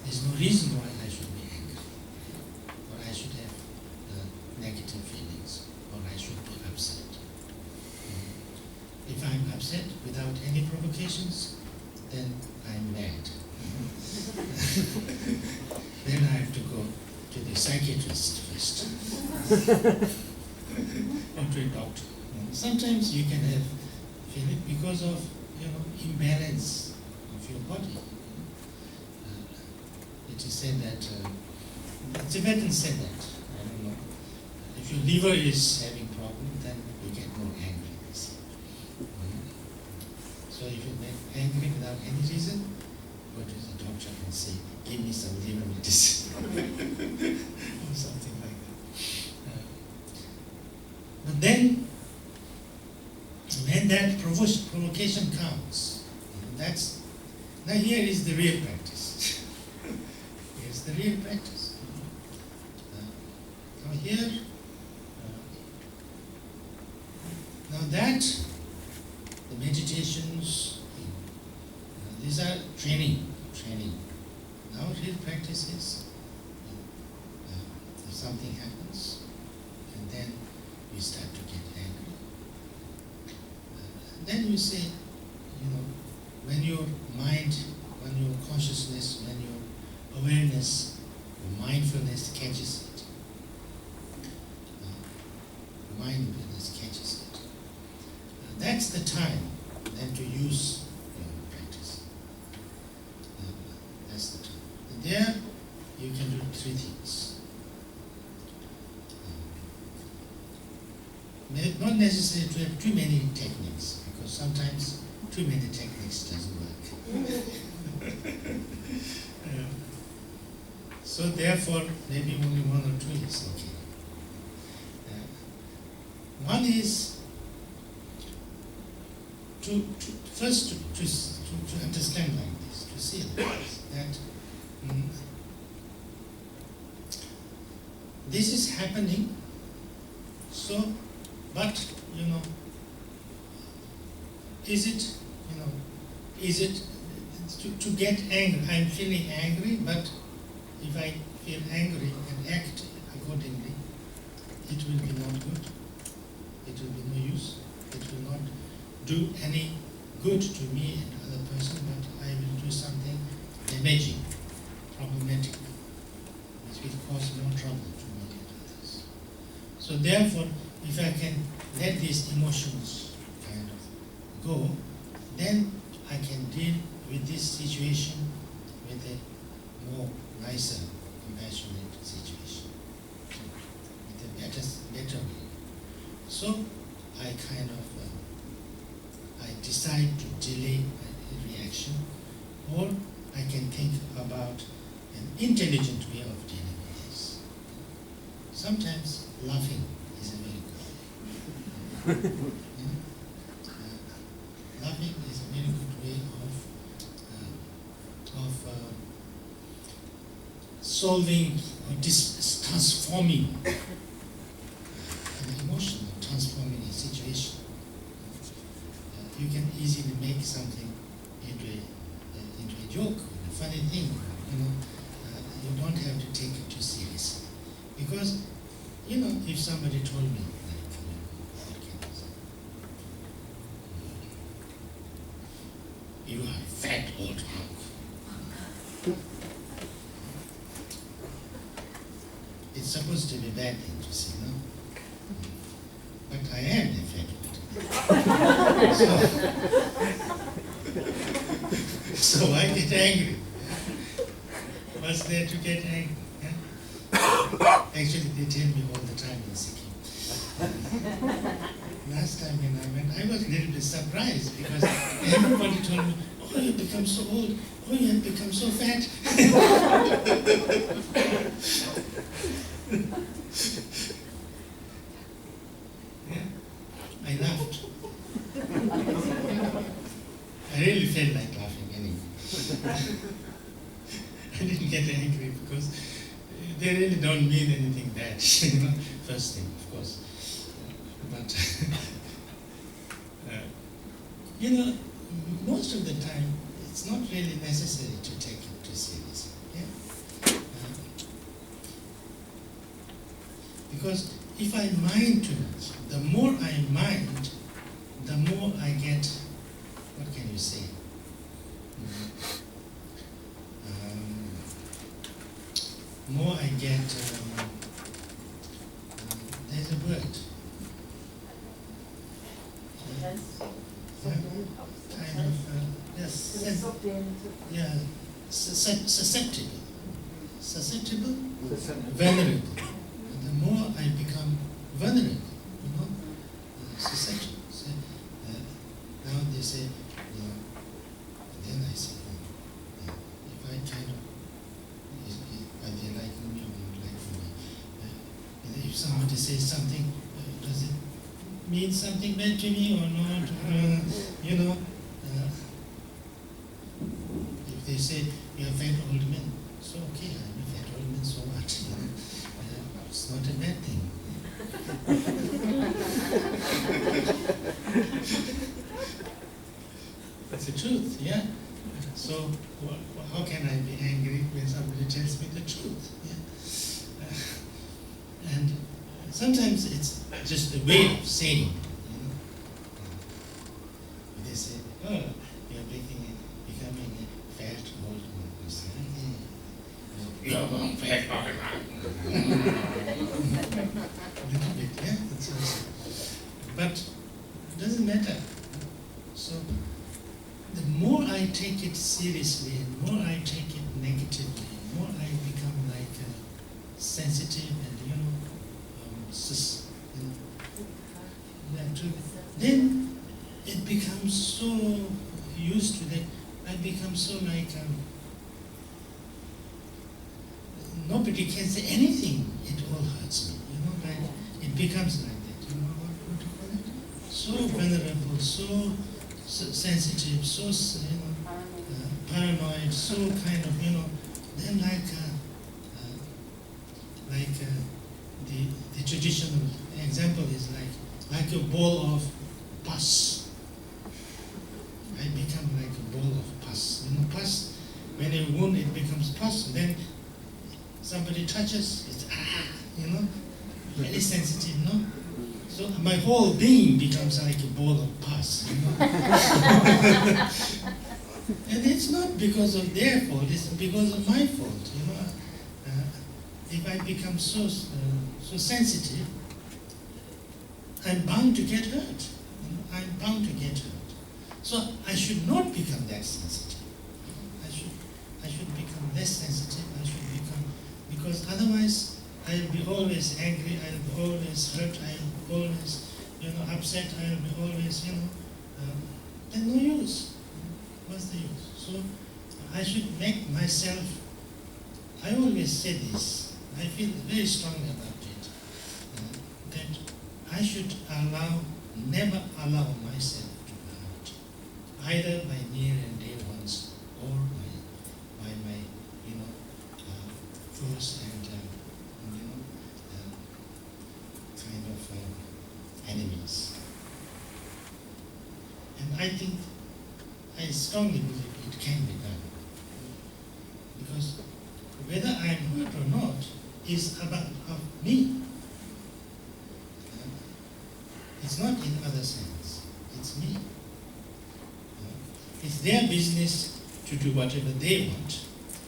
there's no reason why I should be angry, or I should have negative feelings, or I should be upset. If I'm upset without any provocations, then I'm mad. Then I have to go to the psychiatrist first, or to a doctor. Sometimes you can have feeling because of imbalance of your body. It is said that Tibetans said that. I don't know. If your liver is having problem, then you get more angry. They say. So if you get angry without any reason, go to the doctor and say, "Give me some liver medicine," or something like that. But then, when that provocation comes, now here is the real practice. Here's the real practice. Now here, now that the meditations, these are training. Now real practice is if something happens, and then we start to get angry. Then you say, when your mind, when your consciousness, when your awareness, or mindfulness catches it, mindfulness catches it, that's the time then to use practice. That's the time. And there you can do three things. Not necessary to have too many techniques, because sometimes too many techniques doesn't work. So therefore, maybe only one or two is okay. One is to first to understand like this, to see like this, that this is happening. So, but is it to get angry? I'm feeling angry, but if I feel angry and act accordingly, it will be not good. It will be no use. It will not do any good to me and other person, but I will do something damaging, problematic, which will cause more trouble to me and others. So therefore, if I can let these emotions kind of go, then I can deal with this situation with a more nicer, compassionate situation, with a better way. So I kind of I decide to delay my reaction, or I can think about an intelligent way of dealing with this. Sometimes laughing is a very good way. Laughing is a very good way of solving or transforming an emotion, or transforming a situation. You can easily make something into a joke, a funny thing. You don't have to take it too seriously, because if somebody told me what can I say? You are a fat old hunk. It's supposed to be a bad thing to say, no? But I am a fat old hunk. So I get angry. What's there to get angry? Yeah? Actually, they tell me all the time in Sikkim. Last time when I went, I was a little bit surprised because everybody told me, oh, you become so old, oh, you have become so fat. Yeah, I laughed. I really felt like laughing anyway. I didn't get angry because they really don't mean anything bad, you know, first thing, of course. But, you know, most of the time, it's not really necessary to take it too seriously. Yeah? Because if I mind too much, the more I mind, the more I get, what can you say? More I get, there's a word. Kind of, yes, yeah, susceptible. Susceptible? Vulnerable. And the more I become vulnerable, you know, susceptible. So, now they say, then I say, if I kind of, are they liking me or not liking me? If somebody says something, does it mean something bad to me or not? You know, if they say, you're a fat old man, so okay, I'm a fat old man, so what? You know? It's not a bad thing. That's the truth, yeah? So how can I be angry when somebody tells me the truth? Yeah? And sometimes it's just a way of saying, you know. They say, oh, you're becoming a fat old man. You say, you're a fat old man. A little bit, yeah? That's also. But it doesn't matter. So the more I take it seriously, and more I take it negatively, more I become like sensitive and then it becomes so used to that. I become so like nobody can say anything. It all hurts me, you know. Like it becomes like that. You know what do you call it? So vulnerable, so sensitive, so paranoid, so kind of Then the traditional example is like a ball of pus. I become like a ball of pus. Pus, when a wound it becomes pus, then somebody touches, it's very sensitive, no? So my whole being becomes like a ball of pus, And it's not because of their fault, it's because of my fault, If I become so sensitive, I'm bound to get hurt. I'm bound to get hurt. So I should not become that sensitive. I should become less sensitive. I should become, because otherwise I'll be always angry. I'll be always hurt. I'll be always, upset. I'll be always, then no use. What's the use? So I should make myself. I always say this. I feel very strongly about it, that I should never allow myself to be hurt, either by near and dear ones or by my, foes and, kind of enemies. And I think, I strongly believe it can be done, because whether I am hurt or not is about me. It's not in others' hands. It's me. It's their business to do whatever they want.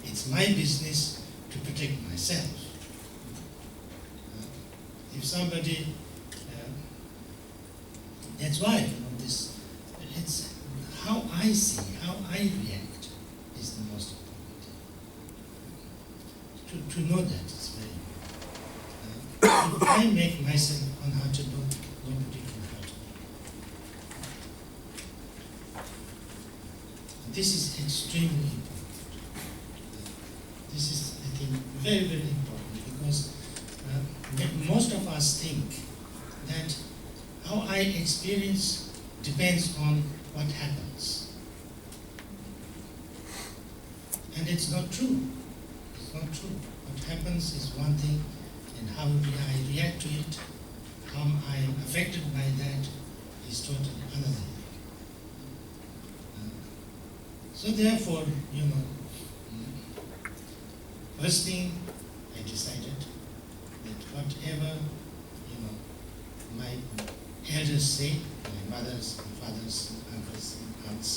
It's my business to protect myself. If somebody, that's why it's how I see, how I react is the most important. To know that is very important. if I make myself unhurtable, nobody can hurt me. This is extremely important. This is, I think, very, very important because most of us think that how I experience depends on what happens. And it's not true. It's not true. What happens is one thing, and how I react to it, how I am affected by that is totally another thing. So therefore, first thing I decided that whatever, my elders say, my mothers and fathers, uncles and aunts,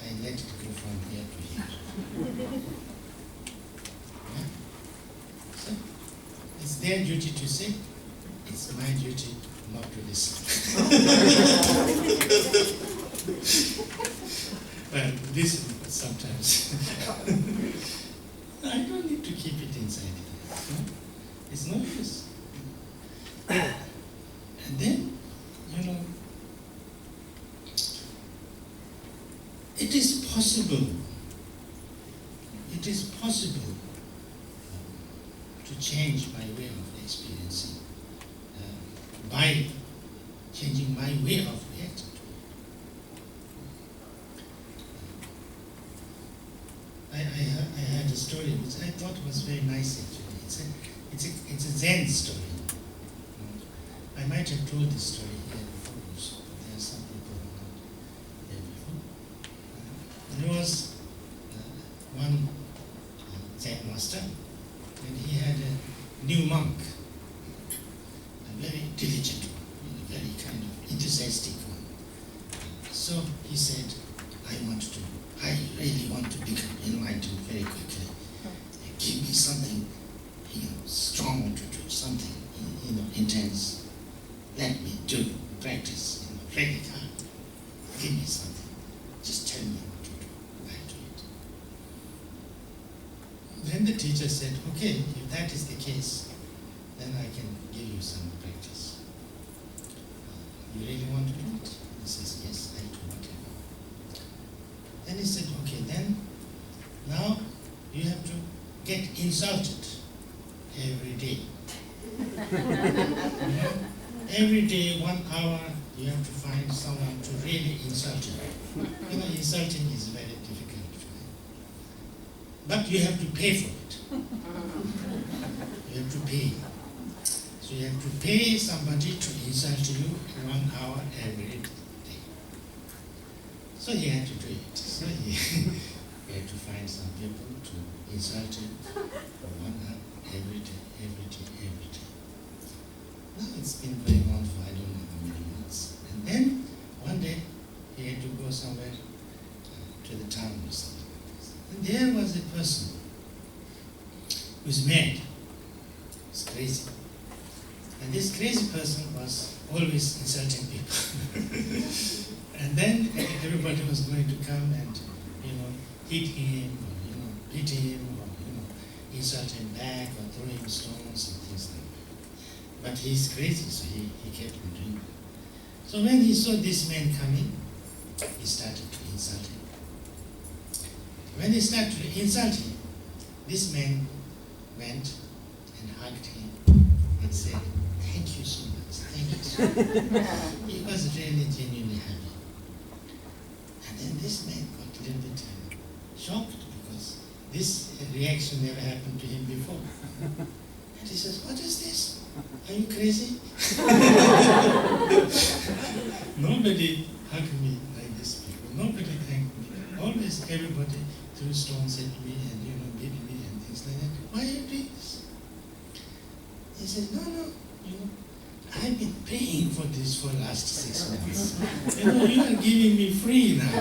I let it go from here to here. Yeah? So it's their duty to say, it's my duty not to listen. Well, listen sometimes. I don't need to keep it inside. It's no use. And then, it is possible to change my way of experiencing by changing my way of reacting to it. I had a story which I thought was very nice actually. It's a Zen story. I might have told this story here before, so there are some people who are not here before. There was one Zen master, and he had a new monk, a very diligent one, a very kind of enthusiastic one. So he said, I really want to become enlightened very quickly. Give me something, strong to do, something, intense. Let me do, practice, really hard. Give me something. Just tell me what to do. I'll do it. Then the teacher said, okay, if that is the case, then I can give you some practice. You really want to do it? He says, yes, I do whatever. Then he said, okay, then now you have to get insulted every day. Every day, 1 hour, you have to find someone to really insult you. Insulting is very difficult. But you have to pay for it. You have to pay. So you have to pay somebody to insult you 1 hour every day. So he had to do it. So he had to find some people to insult him for 1 hour every day. Now it's been going on for I don't know how many months. And then one day he had to go somewhere to the town or something like this. And there was a person who was mad, was crazy. And this crazy person was always insulting people. And then everybody was going to come and hit him or beat him or insult him back or throw him stones and things like that. But he's crazy, so he kept on doing it. So when he saw this man coming, he started to insult him. When he started to insult him, this man went and hugged him and said, thank you so much, thank you so much. He was really genuinely happy. And then this man got a little bit shocked because this reaction never happened to him before. And he says, what is this? Are you crazy? Nobody hugged me like this before. Nobody thanked me. Always everybody threw stones at me and beat me and things like that. Why are you doing this? He said, no, I've been paying for this for the last 6 months. You are giving me free now.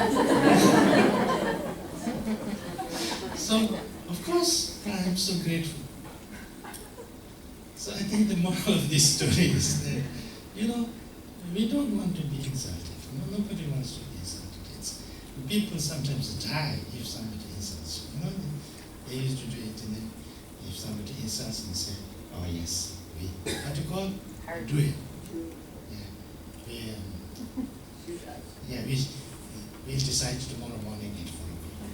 So, of course, I am so grateful. So I think the moral of this story is that, we don't want to be insulted. Nobody wants to be insulted. People sometimes die if somebody insults you. They used to do it, and then if somebody insults and say, Oh yes, what you call? Hard. Do it. Yeah, we decided tomorrow morning at 4 o'clock.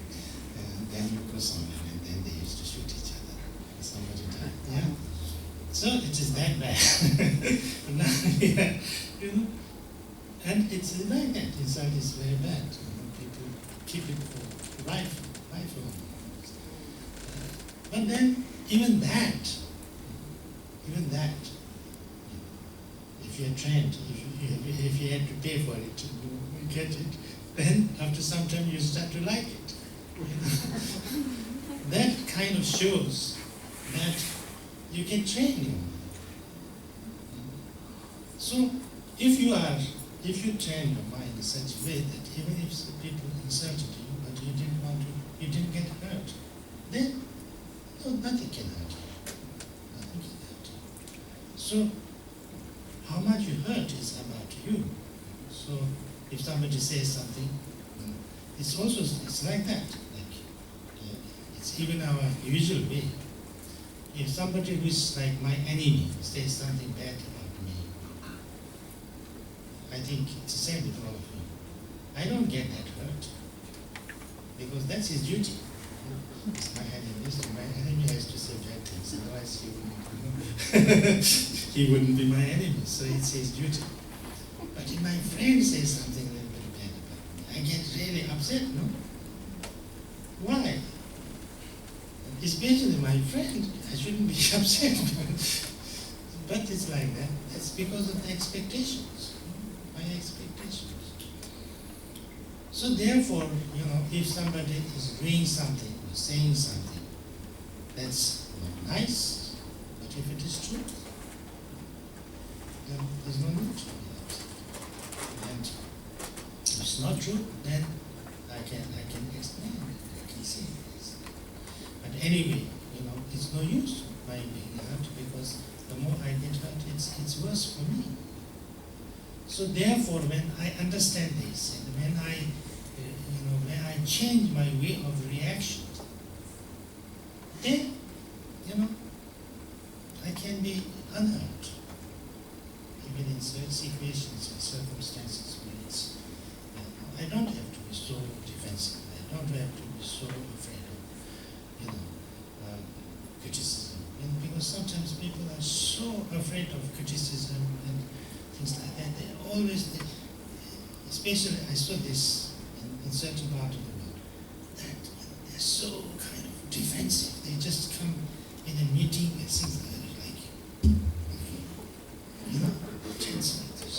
And then you cross on and then they used to shoot each other. Somebody died. Yeah. So it is that bad. Now, yeah, you know, and it's like that. Inside is very bad. You know, people keep it for life. But then even that, if you're trained, if you had to pay for it, you get it, then after some time you start to like it. That kind of shows that you can train you. So if you train your mind in such a way that even if people insulted you, but you didn't get hurt, then no, nothing can hurt you. Nothing can hurt you. So how much you hurt is about you. So if somebody says something, it's like that. It's even our usual way. If somebody who is like my enemy says something bad about me, I think it's the same with all of you. I don't get that hurt because that's his duty. It's my enemy, so my enemy has to say bad things, otherwise he wouldn't be my enemy, so it's his duty. But if my friend says something a little bit bad about me, I get really upset, no? Why? Especially my friend, I shouldn't be upset. But it's like that. That's because of the expectations, my expectations. So therefore, if somebody is doing something or saying something that's not nice, but if it is true, then there's no need to do that. And if it's not true, then I can explain it, I can say this. But anyway, it's no use my being hurt because the more I get hurt, it's worse for me. So therefore, when I understand this and when I change my way of reaction, then I can be unhurt, even in certain situations and circumstances where it's. I don't have to be so defensive. I don't have to be so afraid of, criticism. Because sometimes people are so afraid of criticism and things like that. They always, especially I saw this in certain part of the world, that they're so kind of defensive. They just come in a meeting and things like 10 minutes.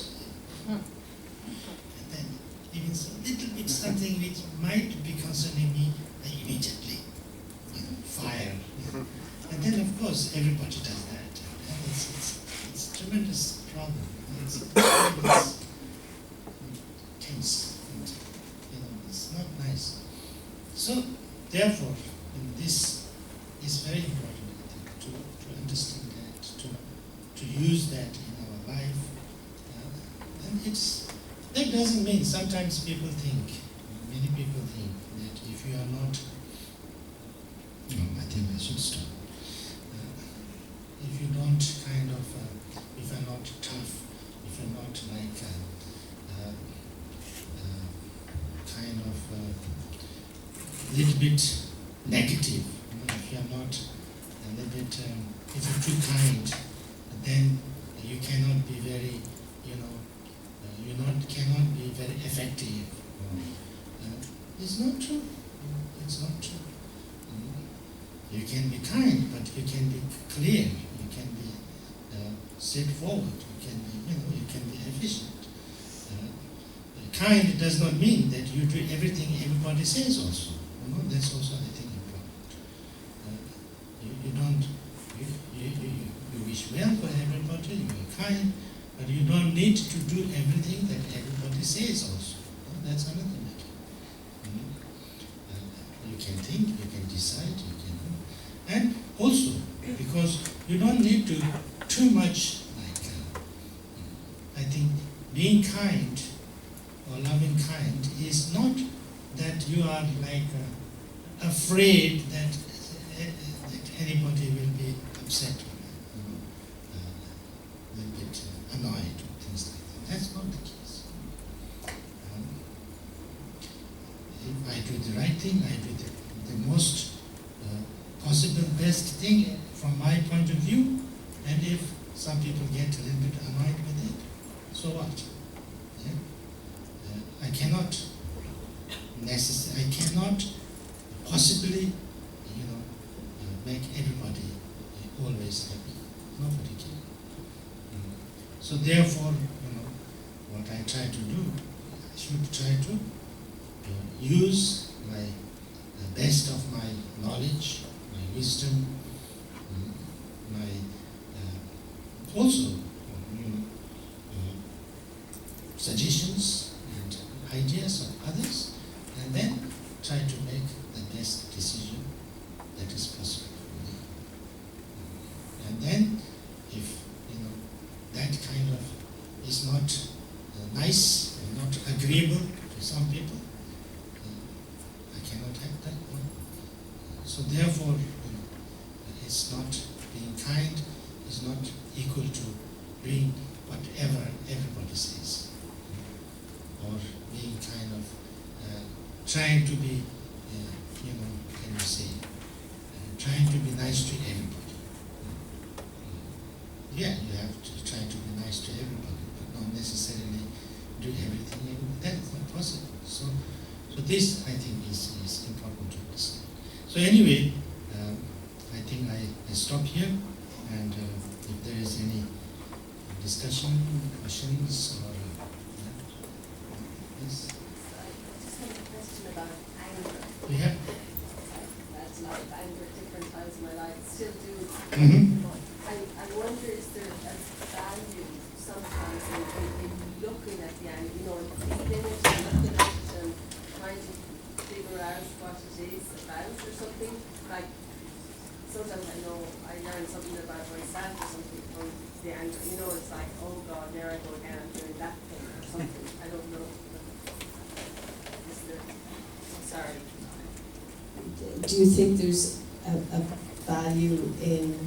And then even so little bit something which might be concerning me, I immediately fire. And then of course everybody does that. And it's a tremendous problem. It's tense. And, it's not nice. So therefore, this is very important, I think, to understand that, to use that in our life. And that doesn't mean, sometimes many people think that if you are not, I think I should stop. If you don't if you're not tough, if you're not like little bit negative, if you're not a little bit, if you're too kind, then you cannot be very, cannot be very effective. It's not true. It's not true. You can be kind, but you can be clear. You can be straightforward. You can be efficient. Kind does not mean that you do everything everybody says. Also, that's also I think important. You wish well for everybody. You are kind, but you don't need to do everything that everybody says. Also, that's another matter. You can think. You can decide. And also, because you don't need to too much, I think being kind or loving kind is not that you are afraid that anybody will be upset. everything, I do the most possible best thing from my point of view, and if some people get a little bit annoyed with it, so what? Yeah? I cannot possibly, make everybody always happy. Nobody can. So therefore, what I try to do, I should try to use the best of my knowledge, my wisdom, my also suggestions and ideas of others, and then try to make the best decision that is possible for me. And then, if that kind of is not nice and not agreeable to some people, I cannot have that one. So therefore, it's not being kind is not equal to doing whatever everybody says, or being kind of trying to be, can you say, trying to be nice to everybody. Yeah, you have to try to be nice to everybody, but not necessarily do everything. That is not possible. So this, I think, is important to understand. So anyway, I think I stop here, and if there is any discussion, questions, or yes. I just have a question about anger. Yeah. That's a lot of anger at different times in my life. Still do. Mm-hmm. I wonder, is there a value sometimes in looking at the anger, and feeling it and looking at it and trying to figure out what it is about or something? Like, sometimes I know I learn something about myself or something from the anger. It's like, oh God, there I go again, I'm doing that thing or something. I don't know. Sorry. Do you think there's a value in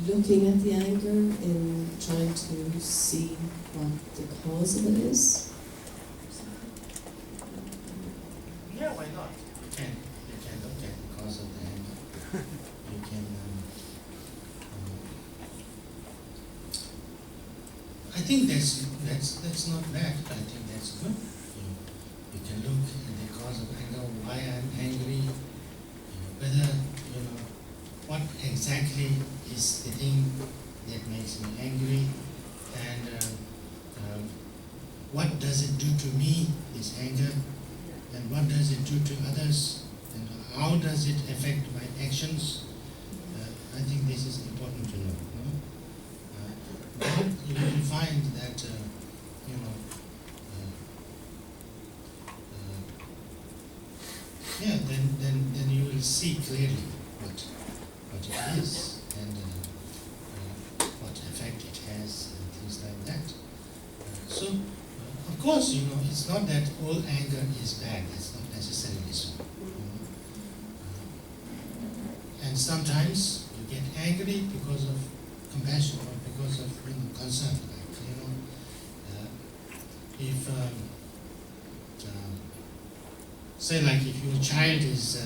looking at the anger, in trying to see what the cause of it is? Yeah, why not? You can look at the cause of the anger. You can. I think that's not bad. I think that's good. You can look at the cause of anger, why I'm angry, whether what exactly is the thing that makes me angry, and what does it do to me, this anger, and what does it do to others, and how does it affect my actions. I think this is important to know. Then you will find that then you will see clearly what it is, and what effect it has, and things like that. So, of course, it's not that all anger is bad. That's not necessarily so. And sometimes you get angry because of compassion or because of concern. Like, if say, like, if your child is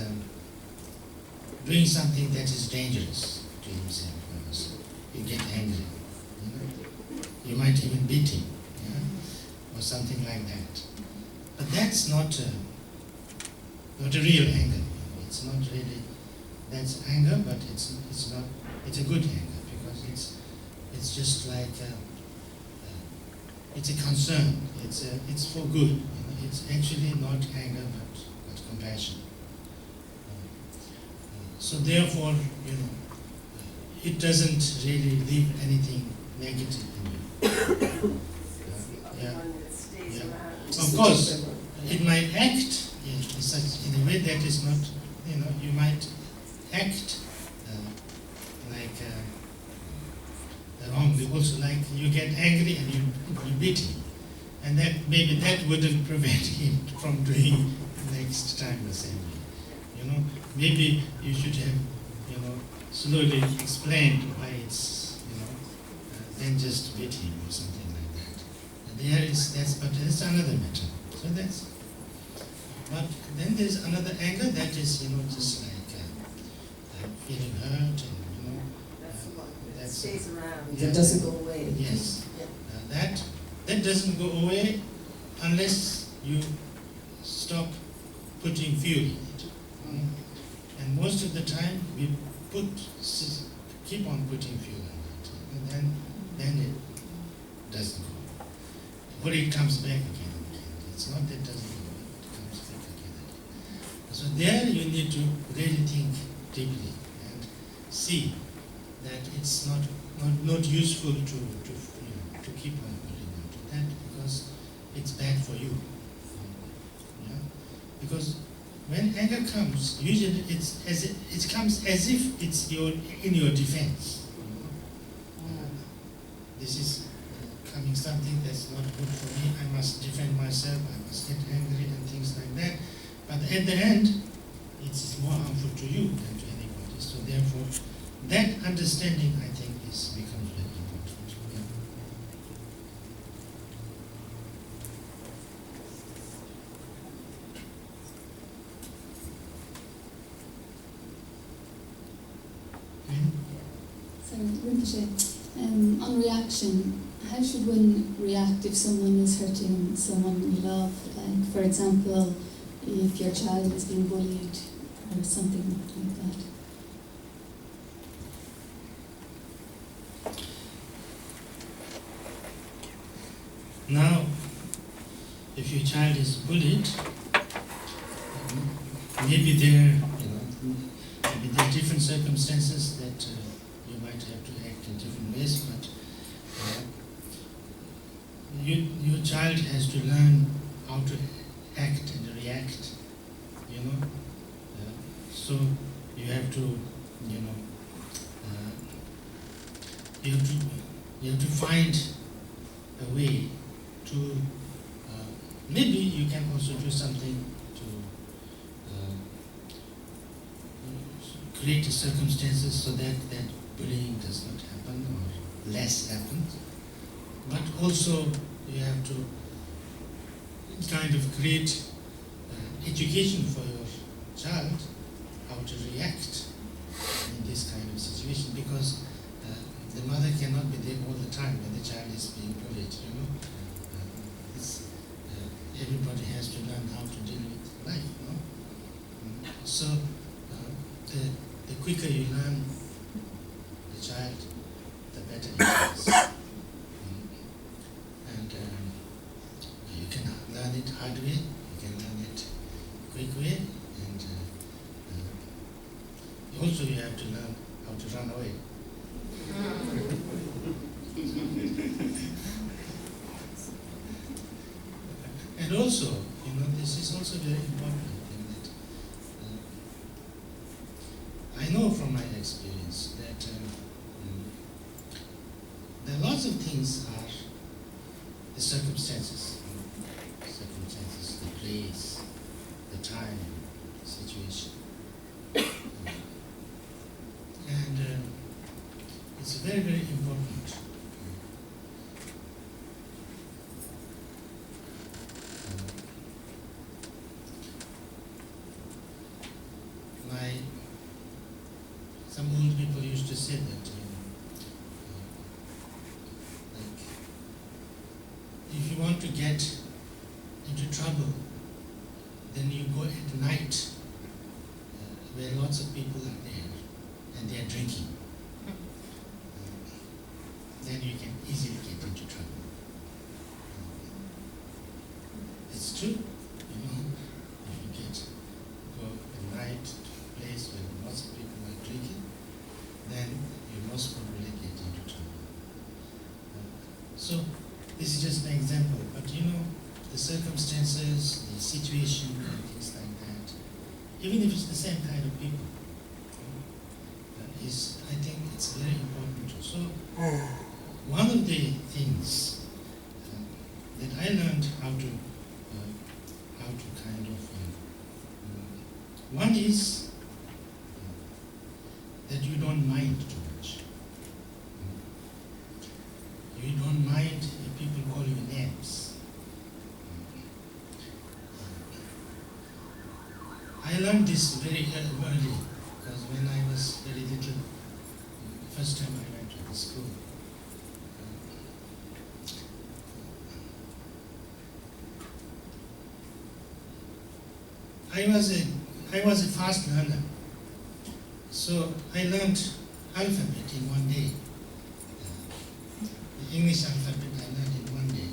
doing something that is dangerous to himself, you get angry. You might even beat him, or something like that. But that's not a real anger. It's not really. That's anger, but it's not. It's a good anger because it's just like it's a concern. It's for good. It's actually not anger, but compassion. So therefore, it doesn't really leave anything negative in you. Of course, it might act in a way that is not. You might act wrongly. Also, like you get angry and you beat him, and that wouldn't prevent him from doing next time the same way. Maybe you should have slowly explained why it's then just beat him or something like that. And that's another matter. So But then there's another anger that is, just like feeling hurt, and That's the one that that's stays around. Yeah. It doesn't go away. yes, Yeah. that doesn't go away unless you stop putting fuel in it. And most of the time we keep on putting fuel in it, and then it doesn't go. But it comes back again and again. It's not that it doesn't go, it comes back again and again. So there you need to really think deeply and see that it's not useful to keep on holding on to that, because it's bad for you. Yeah? Because when anger comes, usually it comes as if it's in your defense. This is coming something that's not good for me. I must defend myself. I must get angry and things like that. But at the end, it's more harmful to you than to anybody. So therefore, that understanding, I think, becomes very important. Yeah. Sorry, Rinpoche. On reaction, how should one react if someone is hurting someone you love? Like, for example, if your child is being bullied or something like that. Now, if your child is bullied, maybe there are different circumstances that you might have to act in different ways, but your child has to learn how to act and react, so you have to, you have to find a way to, maybe you can also do something to create the circumstances so that bullying does not happen or less happens. But also you have to kind of create education for your child how to react in this kind of situation, because the mother cannot be there all the time when the child is being bullied, everybody has to learn how to deal with life, So the quicker you learn the child, the better it is. And you can learn it hard way, you can learn it quick way, and also you have to learn how to run away. And also, this is also very important thing that I know from my experience that there are lots of things are the circumstances, the place, the time, the situation. And it's very, very important. Some old people used to say that, like, if you want to get into trouble, then you go at night where lots of people are there and they are drinking. Then you can easily get into trouble. It's true, if you go at night to a place where lots of people are drinking, then you most probably get into trouble. So this is just an example, but the circumstances, the situation, and things like that, even if it's the same kind of people, I think it's very important. So one of the things that I learned how to kind of, one is that you don't mind too much. You don't mind if people call you names. this very early, because when I was very little, first time I went to the school, I was a fast learner, so I learned alphabet in one day. The English alphabet I learned in one day.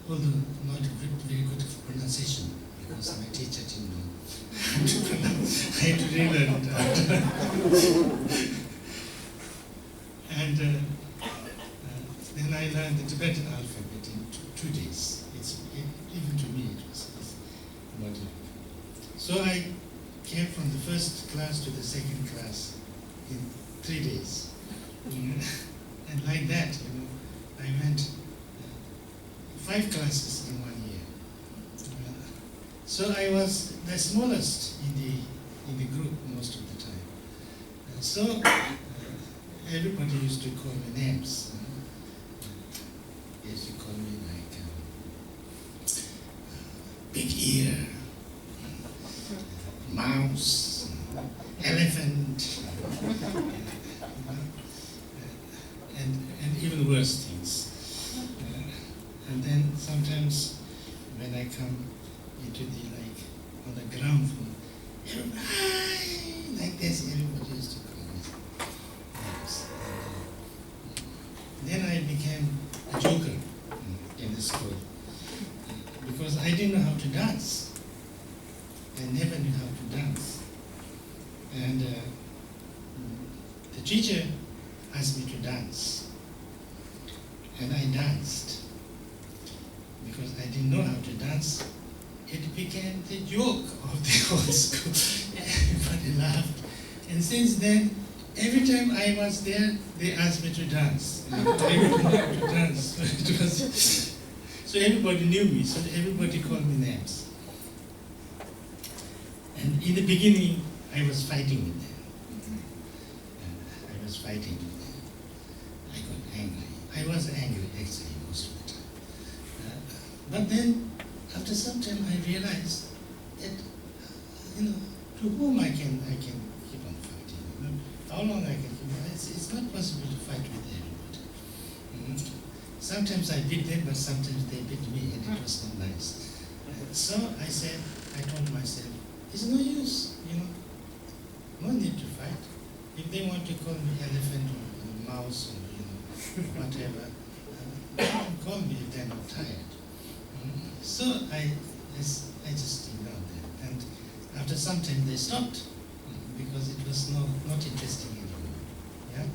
Although not very good pronunciation, because my teacher didn't know how to pronounce. I had to relearn it after. And then I learned the Tibetan alphabet in 2 days. Even to me it was not enough. So I came from the first class to the second class in 3 days. And like that, I went 5 classes in 1 year. So I was the smallest in the group most of the time. So everybody used to call me names. They used to call me like big ear, mouse, elephant, and even worse things. And then sometimes when I come into the on the ground floor, like this, everybody used to call me names. Then I became a joker in the school because I didn't know how to dance. I never knew how to dance. And the teacher asked me to dance. And I danced. Because I didn't know how to dance, it became the joke of the whole school. Everybody laughed. And since then, every time I was there, they asked me to dance. I didn't know how to dance. So everybody knew me, so everybody called me names. And in the beginning, I was fighting with them. I was fighting with them. I got angry. I was angry, actually, most of the time. But then, after some time, I realized that, to whom I can keep on fighting. How long I can keep on. It's not possible to fight with everybody. Sometimes I beat them, but sometimes they beat me, and it was not nice. So I told myself, it's no use, no need to fight. If they want to call me elephant or mouse or whatever, call me if they're not tired. So I just ignored them, and after some time they stopped because it was not interesting anymore. Yeah.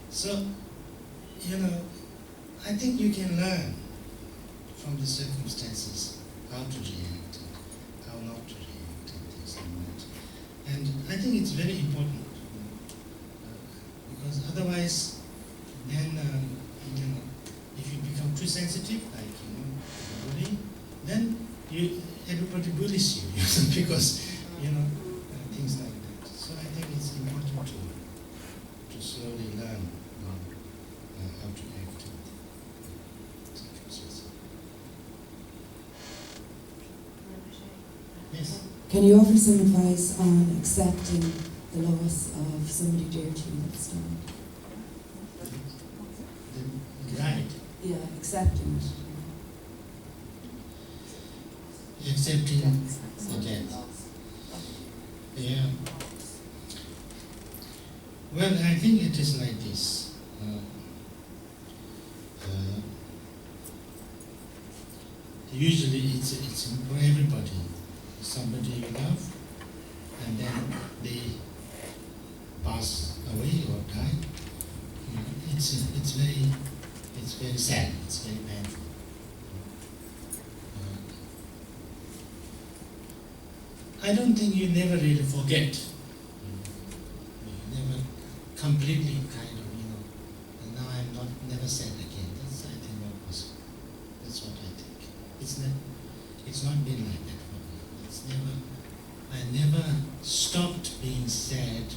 So I think you can learn from the circumstances how to react and how not to react and things like that. And I think it's very important because otherwise, then if you become too sensitive, like bullying, then everybody bullies you because things like that. So I think it's important to slowly learn how to act in circumstances. Yes. Can you offer some advice on accepting the loss of somebody dear to you that's died? Right. Yeah, accepting it. Accepting the death. Yeah. Well, I think it is like this. Usually it's for everybody. Somebody you love, and then they pass away or die. It's very sad. It's very painful. I don't think you never really forget. You never completely and now I'm never sad again. That's, I think, not possible. That's what I think. It's not been like that for me. I never stopped being sad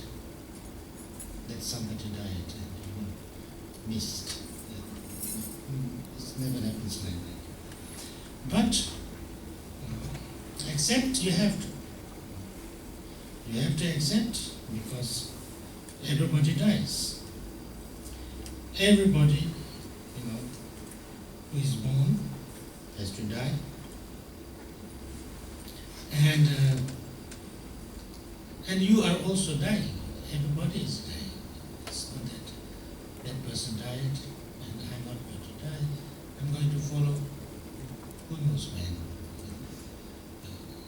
that somebody died and missed. It never happens like that. But accept, you have to. You have to accept because everybody dies. Everybody, who is born has to die. And you are also dying. Everybody is dying. It's not that that person died and I'm not going to die. I'm going to follow who knows when.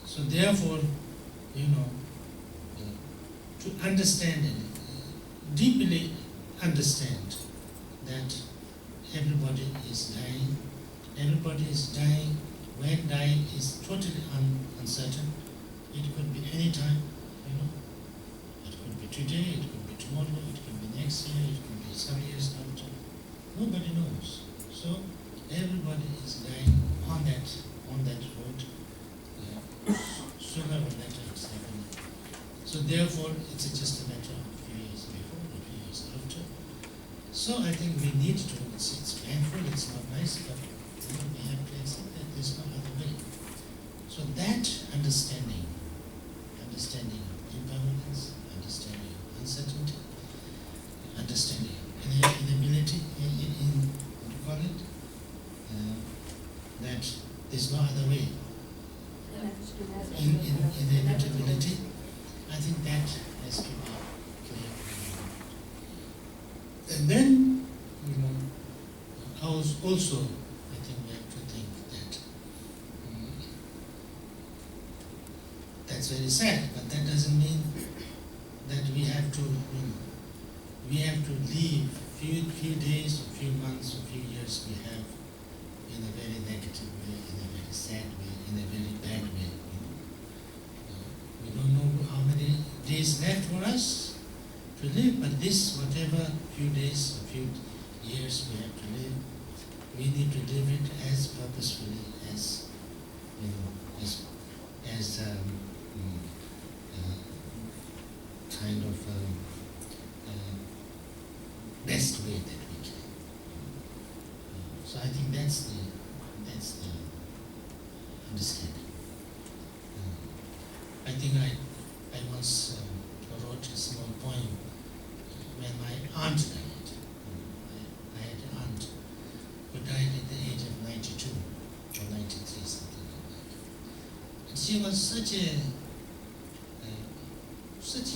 So therefore, to understand and deeply understand that everybody is dying. Everybody is dying. When dying is totally uncertain. It could be any time, It could be today, it could be tomorrow, it could be next year, it could be some years after. Nobody knows. So everybody is dying on that road. Sooner or later it's happening. So therefore it's just a matter of a few years before, a few years after. So I think we need to, it's painful, it's not nice, but we have to accept that there's no other way. So that understanding of impermanence, understanding of uncertainty, understanding of inability, what do you call it? That there's no other way. Inevitability, I think that has to be clear. And then, also, I think we have to think that that's very sad, but that doesn't mean that we have to live few days or few months or few years we have in a very negative way, in a very sad way, in a very bad way. We don't know how many days left for us to live, but this, whatever few days or few years we have to live, we need to live it as purposefully as kind of best way that we can. So I think that's the understanding. I think I once wrote a small poem when my aunt died. I had an aunt who died at the age of 92 or 93, something like that. And she was such a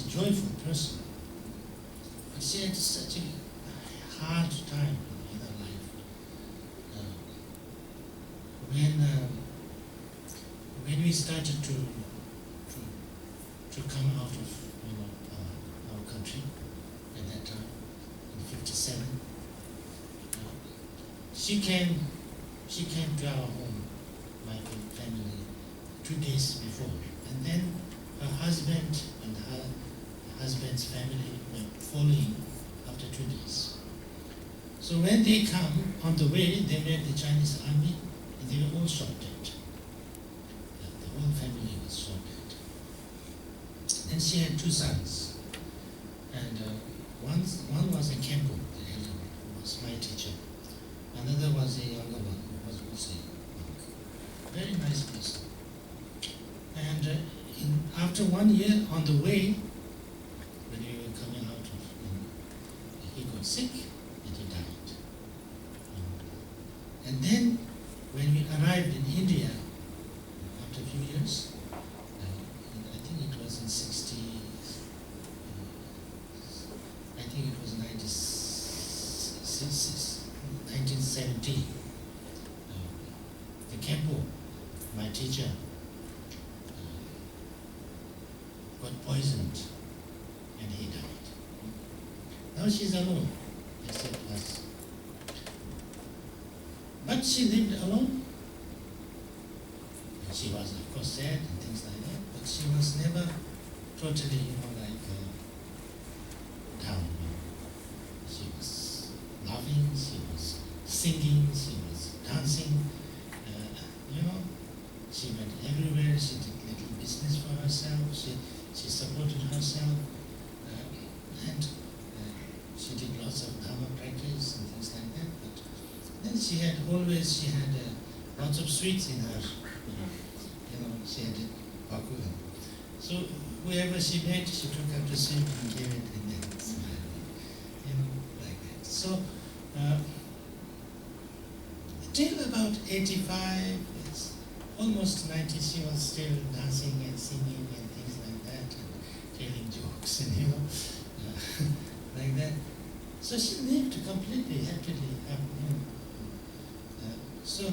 joyful person, but she had such a hard time in her life. When we started to come out of our country at that time in '57, she came to our home, my family, 2 days before, and then her husband and her husband's family were following after 2 days. So when they come, on the way they met the Chinese army and they were all shot dead. The whole family was shot dead. And she had 2 sons. And one was a Kempo, the elder one, who was my teacher. Another was a younger one, who was also a monk. Very nice person. And after 1 year on the way, when we were coming out of, he got sick and he died. And then when we arrived in India, after a few years, I think it was in 1970, the Kempo, my teacher, got poisoned and he died. Now she's alone, except us. But she lived alone. And she was, of course, sad and things like that, but she was never totally, down. She was laughing, she was singing, she was dancing, she went everywhere, she did little business for herself, she supported herself, and she did lots of dharma practice and things like that. But then she had lots of sweets in her. She had Bakugan. So whoever she met, she took up the soup and gave it and then smiled, like that. So till about 85, it's almost 90, she was still dancing and singing and things like that, and telling jokes and like that. So she lived completely happily. So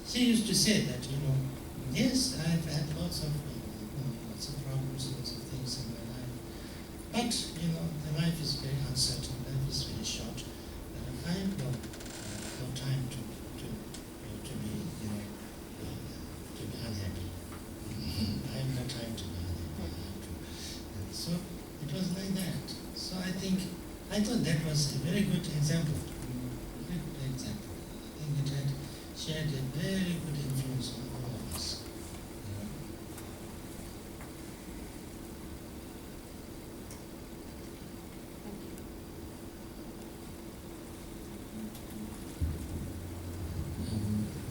she used to say that, yes, I've had lots of problems, lots of things in my life, but the life is very uncertain, life is very short. I have no time to be unhappy. I have no time to be unhappy. So it was like that. So I thought that was a very good example. Very good example. I think it had shared a very good influence on all of us.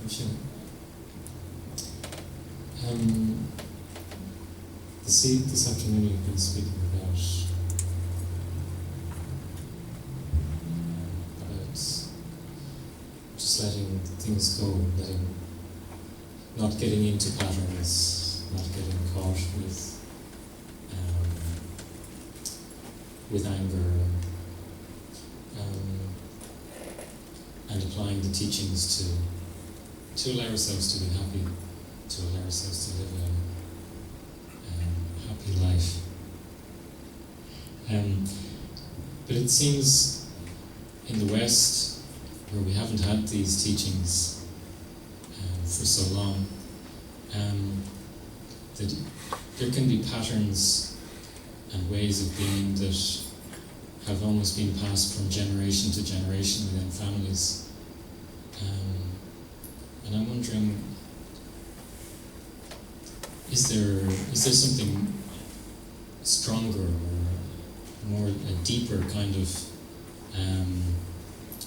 Michelle. This afternoon you've been speaking about just letting things go, not getting into patterns, not getting caught with anger, and applying the teachings to allow ourselves to be happy, to allow ourselves to live a happy life. But it seems in the West, where we haven't had these teachings for so long, that there can be patterns and ways of being that have almost been passed from generation to generation within families. And I'm wondering, is there something stronger or more a deeper kind of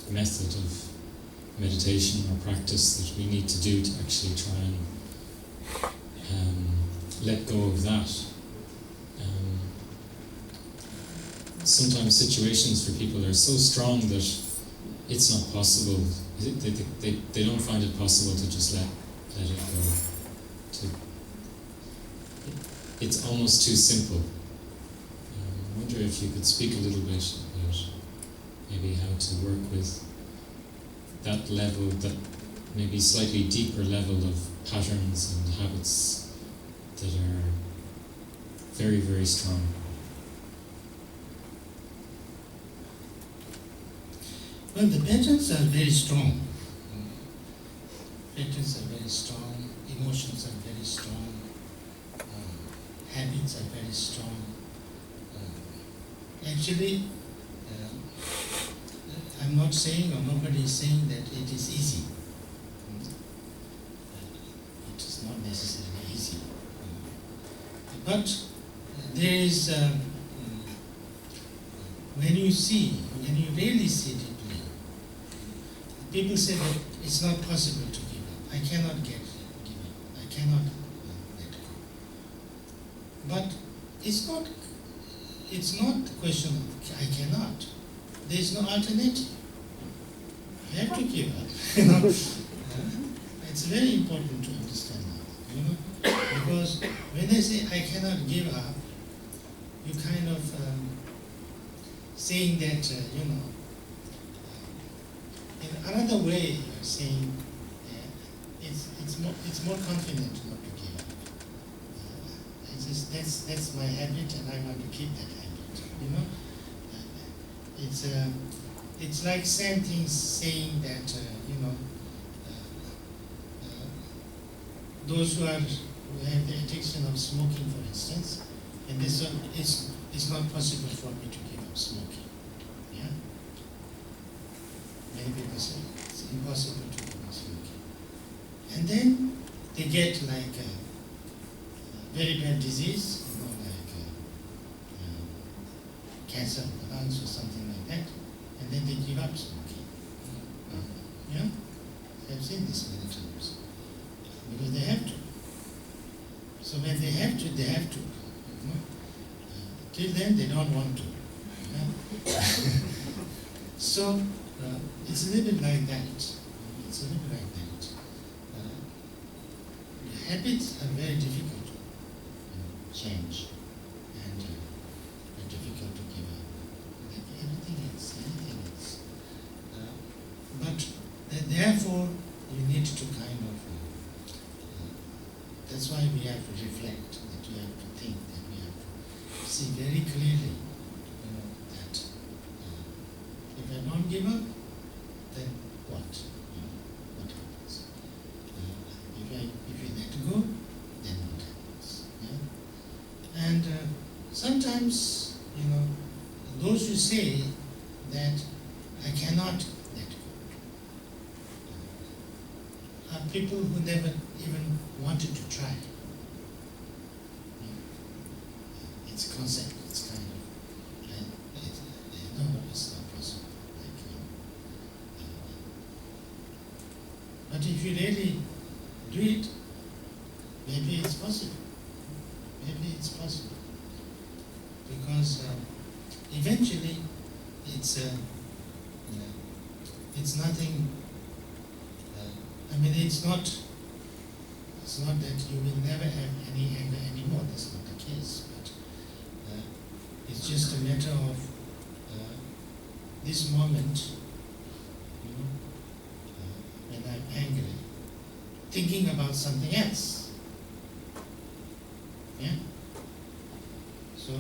method of meditation or practice that we need to do to actually try and let go of that? Sometimes situations for people are so strong that it's not possible. They don't find it possible to just let it go. It's almost too simple. I wonder if you could speak a little bit about maybe how to work with that level, that maybe slightly deeper level of patterns and habits that are very, very strong. Well, the patterns are very strong. Patterns are very strong, emotions are very strong, habits are very strong. Actually, I'm not saying, or nobody is saying that it is easy. It is not necessarily easy. But there is, when you really see deeply, people say that it's not possible to give up. I cannot give up. I cannot let go. But it's not the question of I cannot. There is no alternative. I have to give up. It's very important to understand that. Because when they say I cannot give up, you kind of saying that in another way, you're saying it's more confident not to give up. That's my habit, and I want to keep that habit. It's like same things saying that those who have the addiction of smoking, for instance, and this it's not possible for me to give up smoking. Yeah. Many people say it's impossible to give up smoking. And then they get like a very bad disease, like cancer of the lungs or something like that, and then they give up smoking. Yeah? I've seen this many times. Because they have to. So when they have to, they have to. Till then, they don't want to. So it's a little bit like that. It's a little bit like that. Habits are very difficult to change and are difficult to give up. Like anything else. But therefore, you need to kind of. That's why we have to reflect. That we have to think. That we have to see very clearly. That if I don't give up, then what? What happens? If you let go, then what happens? Yeah? And sometimes, those who say that I cannot let go are people who never even wanted to try. It's a concept. It's kind of. No, it's not possible. But if you really do it, maybe it's possible. Maybe it's possible. Because eventually it's nothing, it's not that you will never have any anger anymore. That's not the case. But it's just a matter of this moment, when I'm angry, thinking about something else. Yeah? So,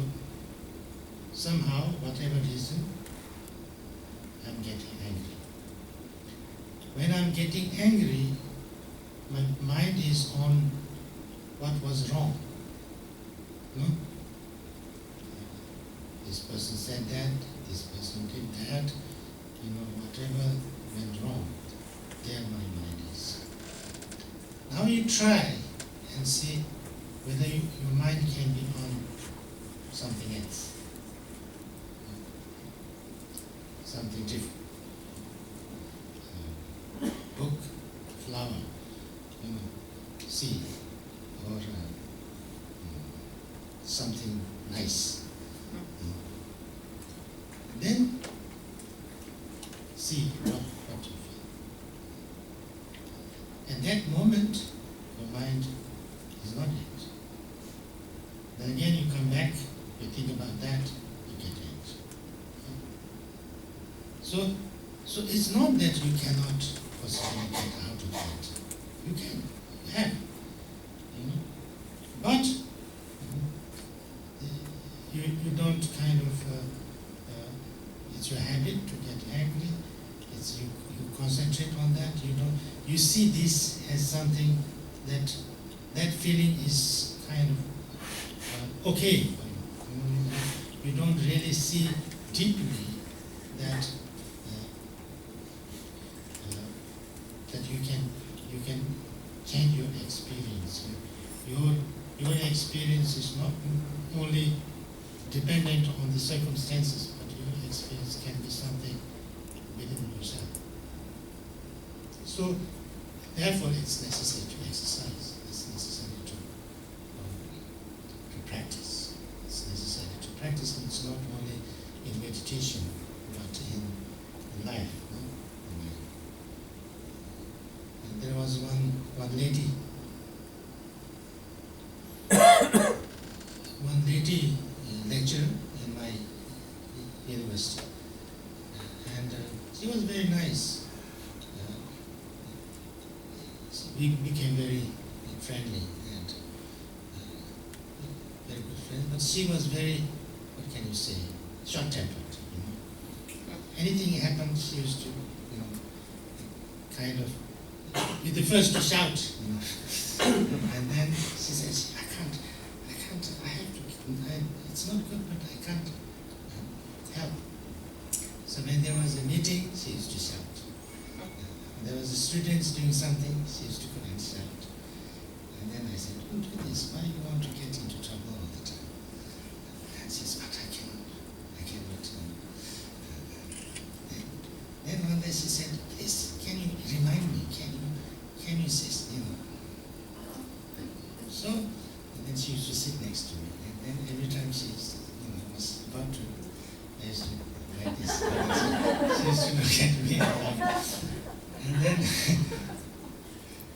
somehow, whatever reason, I'm getting angry. When I'm getting angry, my mind is on what was wrong. No? This person said that, this person did that, whatever went wrong, there my mind is. Now you try and see whether your mind can be on something else, something different. Book, flower, seed, or something nice. Then see what you feel. At that moment, your mind is not it. Then again you come back, you think about that, you get it. So it's not that you cannot possibly get out of that. You can, you have. But you don't kind of, it's your habit to get angry. It's you concentrate on that. You see this as something that feeling is kind of okay for you. You don't really see deeply that that you can change your experience. Your experience is not only dependent on the circumstances, but your experience can be something within yourself. So, therefore, it's necessary to exercise. It's necessary to practice. It's necessary to practice. And it's not only in meditation, but in life. No? And there was one lady. One lady lecturer in my university, and she was very nice. So we became very friendly and very good friends. But she was very, what can you say, short-tempered. Anything happened, she used to, kind of be the first to shout. And then she says, I can't. I have to. It's not good, but I can't help. So when there was a meeting, she used to shout. There was a students doing something, she used to go and shout. And then I said, don't do this. Why you want to get into trouble all the time? And she says, but I cannot. Then one day she said, please, can you remind me? Can you say, So look at me.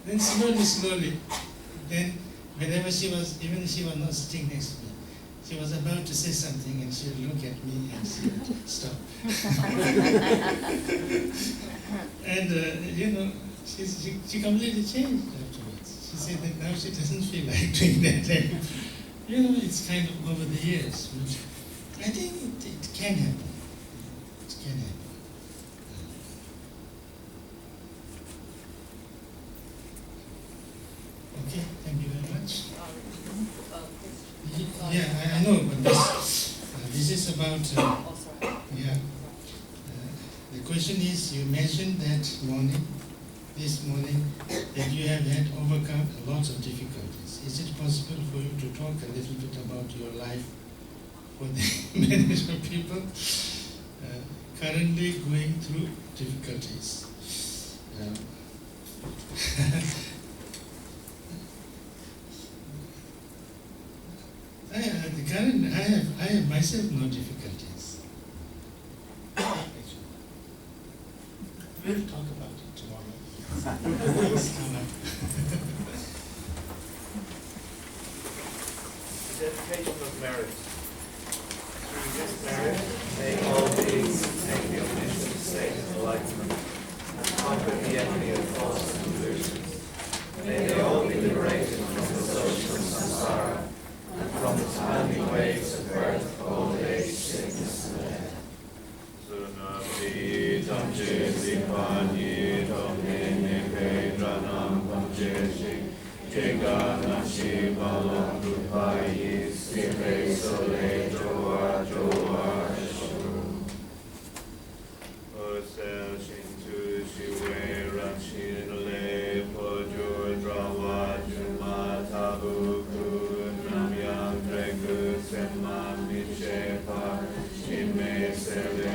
And then slowly, then whenever she was, even if she was not sitting next to me, she was about to say something and she would look at me and she would stop. And she completely changed afterwards. She said that now she doesn't feel like doing that. It's kind of over the years. But I think it can happen. It can happen. Okay, thank you very much. Yeah, I know, but this is about, the question is, you mentioned this morning, that you have had overcome lots of difficulties. Is it possible for you to talk a little bit about your life for the benefit of people currently going through difficulties? I have myself no difficulties. We'll talk about it tomorrow. Please come up. Dedication of marriage. Through this marriage, may all beings attain the omniscient state of enlightenment and conquer the enemy of false delusions. May they all be liberated from the social samsara and from the timing waves of birth, old age, sickness, and death. Immeasurables.